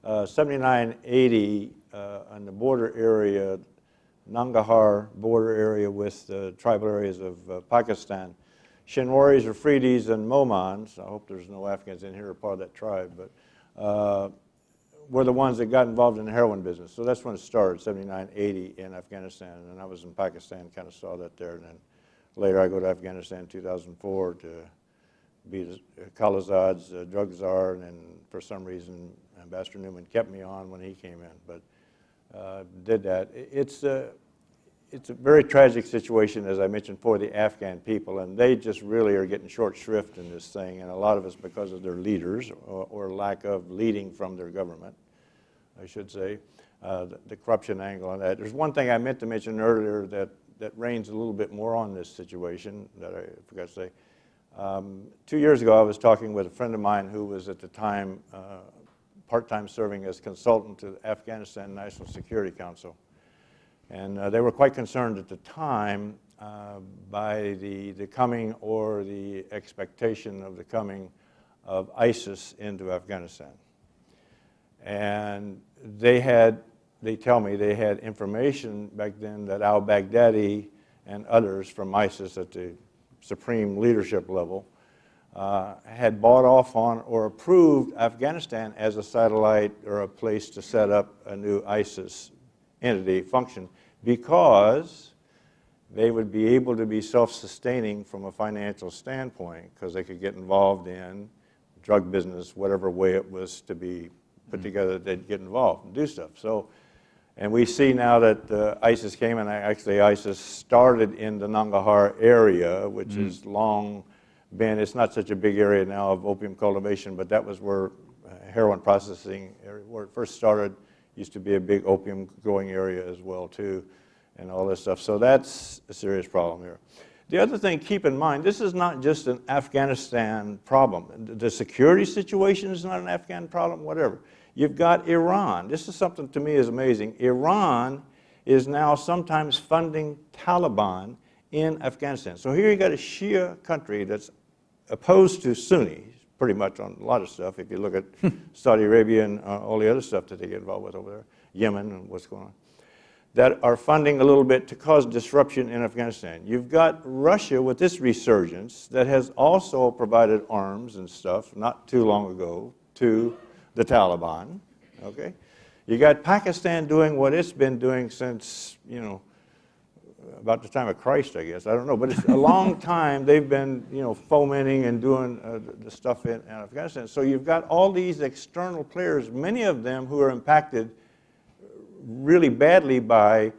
79, 80, on the border area, Nangarhar border area with the tribal areas of Pakistan. Shinwaris, Afridis, and Momans, I hope there's no Afghans in here who are part of that tribe, but were the ones that got involved in the heroin business. So that's when it started, 79, 80 in Afghanistan. And I was in Pakistan, kind of saw that there. And then later I go to Afghanistan in 2004 to be Khalilzad's drug czar. And then for some reason, Ambassador Neumann kept me on when he came in. But did that. It's a very tragic situation, as I mentioned, for the Afghan people. And they just really are getting short shrift in this thing. And a lot of it's because of their leaders or lack of leading from their government, I should say. The corruption angle on that. There's one thing I meant to mention earlier that reigns a little bit more on this situation that I forgot to say. 2 years ago, I was talking with a friend of mine who was at the time part-time serving as consultant to the Afghanistan National Security Council. And they were quite concerned at the time by the coming or the expectation of the coming of ISIS into Afghanistan. And they tell me they had information back then that al-Baghdadi and others from ISIS at the supreme leadership level had bought off on or approved Afghanistan as a satellite or a place to set up a new ISIS entity function because they would be able to be self-sustaining from a financial standpoint because they could get involved in drug business, whatever way it was to be put together, they'd get involved and do stuff. So, and we see now that ISIS came, and actually ISIS started in the Nangarhar area, which is long been, it's not such a big area now of opium cultivation, but that was where heroin processing, where it first started, used to be a big opium growing area as well too, and all this stuff. So that's a serious problem here. The other thing, keep in mind, this is not just an Afghanistan problem. The security situation is not an Afghan problem, whatever. You've got Iran. This is something to me is amazing. Iran is now sometimes funding Taliban in Afghanistan. So here you got a Shia country that's opposed to Sunnis, pretty much on a lot of stuff, if you look at Saudi Arabia and all the other stuff that they get involved with over there, Yemen and what's going on, that are funding a little bit to cause disruption in Afghanistan. You've got Russia with this resurgence that has also provided arms and stuff not too long ago to the Taliban, okay? You got Pakistan doing what it's been doing since, you know, about the time of Christ, I guess. I don't know, but it's a long time they've been, you know, fomenting and doing the stuff in Afghanistan. So you've got all these external players, many of them who are impacted really badly by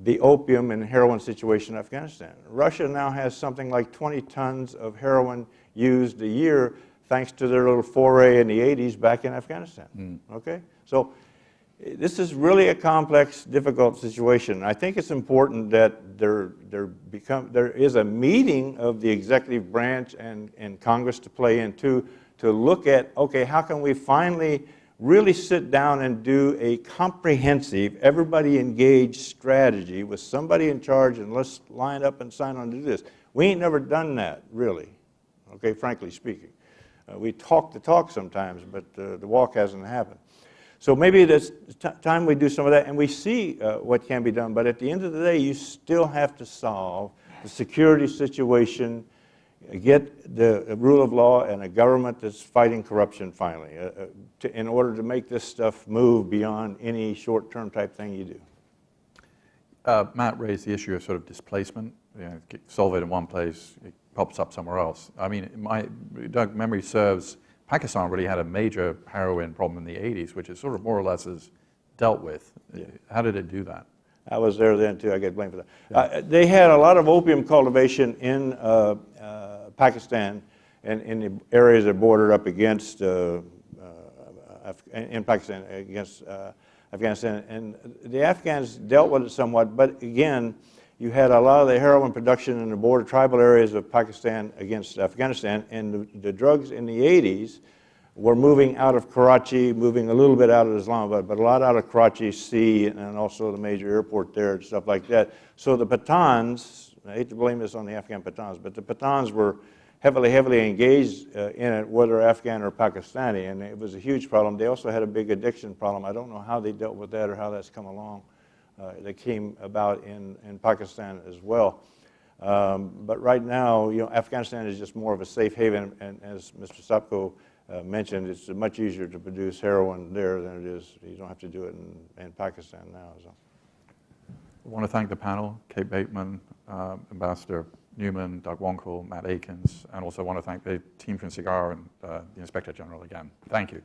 the opium and heroin situation in Afghanistan. Russia now has something like 20 tons of heroin used a year thanks to their little foray in the 80s back in Afghanistan, okay? So this is really a complex, difficult situation. I think it's important that there is a meeting of the executive branch and Congress to play into to look at, okay, how can we finally really sit down and do a comprehensive, everybody engaged strategy with somebody in charge, and let's line up and sign on to do this. We ain't never done that, really, okay, frankly speaking. We talk the talk sometimes, but the walk hasn't happened. So maybe it's time we do some of that, and we see what can be done. But at the end of the day, you still have to solve the security situation, get the rule of law and a government that's fighting corruption finally, in order to make this stuff move beyond any short-term type thing you do. Matt raised the issue of sort of displacement. You know, solve it in one place, it pops up somewhere else. I mean, Doug, memory serves, Pakistan really had a major heroin problem in the 80s, which is sort of more or less is dealt with. Yeah. How did it do that? I was there then too, I get blamed for that. They had a lot of opium cultivation in Pakistan and in the areas that bordered up against, in Pakistan, against Afghanistan. And the Afghans dealt with it somewhat, but again, you had a lot of the heroin production in the border tribal areas of Pakistan against Afghanistan, and the drugs in the 80s were moving out of Karachi, moving a little bit out of Islamabad, but a lot out of Karachi Sea and also the major airport there and stuff like that. So the Pathans, I hate to blame this on the Afghan Pathans, but the Pathans were heavily engaged in it, whether Afghan or Pakistani, and it was a huge problem. They also had a big addiction problem. I don't know how they dealt with that or how that's come along. That came about in Pakistan as well. But right now, Afghanistan is just more of a safe haven, and as Mr. Sopko mentioned, it's much easier to produce heroin there than it is. You don't have to do it in Pakistan now. So. I want to thank the panel, Kate Bateman, Ambassador Neumann, Doug Wankel, Matt Akins, and also want to thank the team from SIGAR and the Inspector General again. Thank you.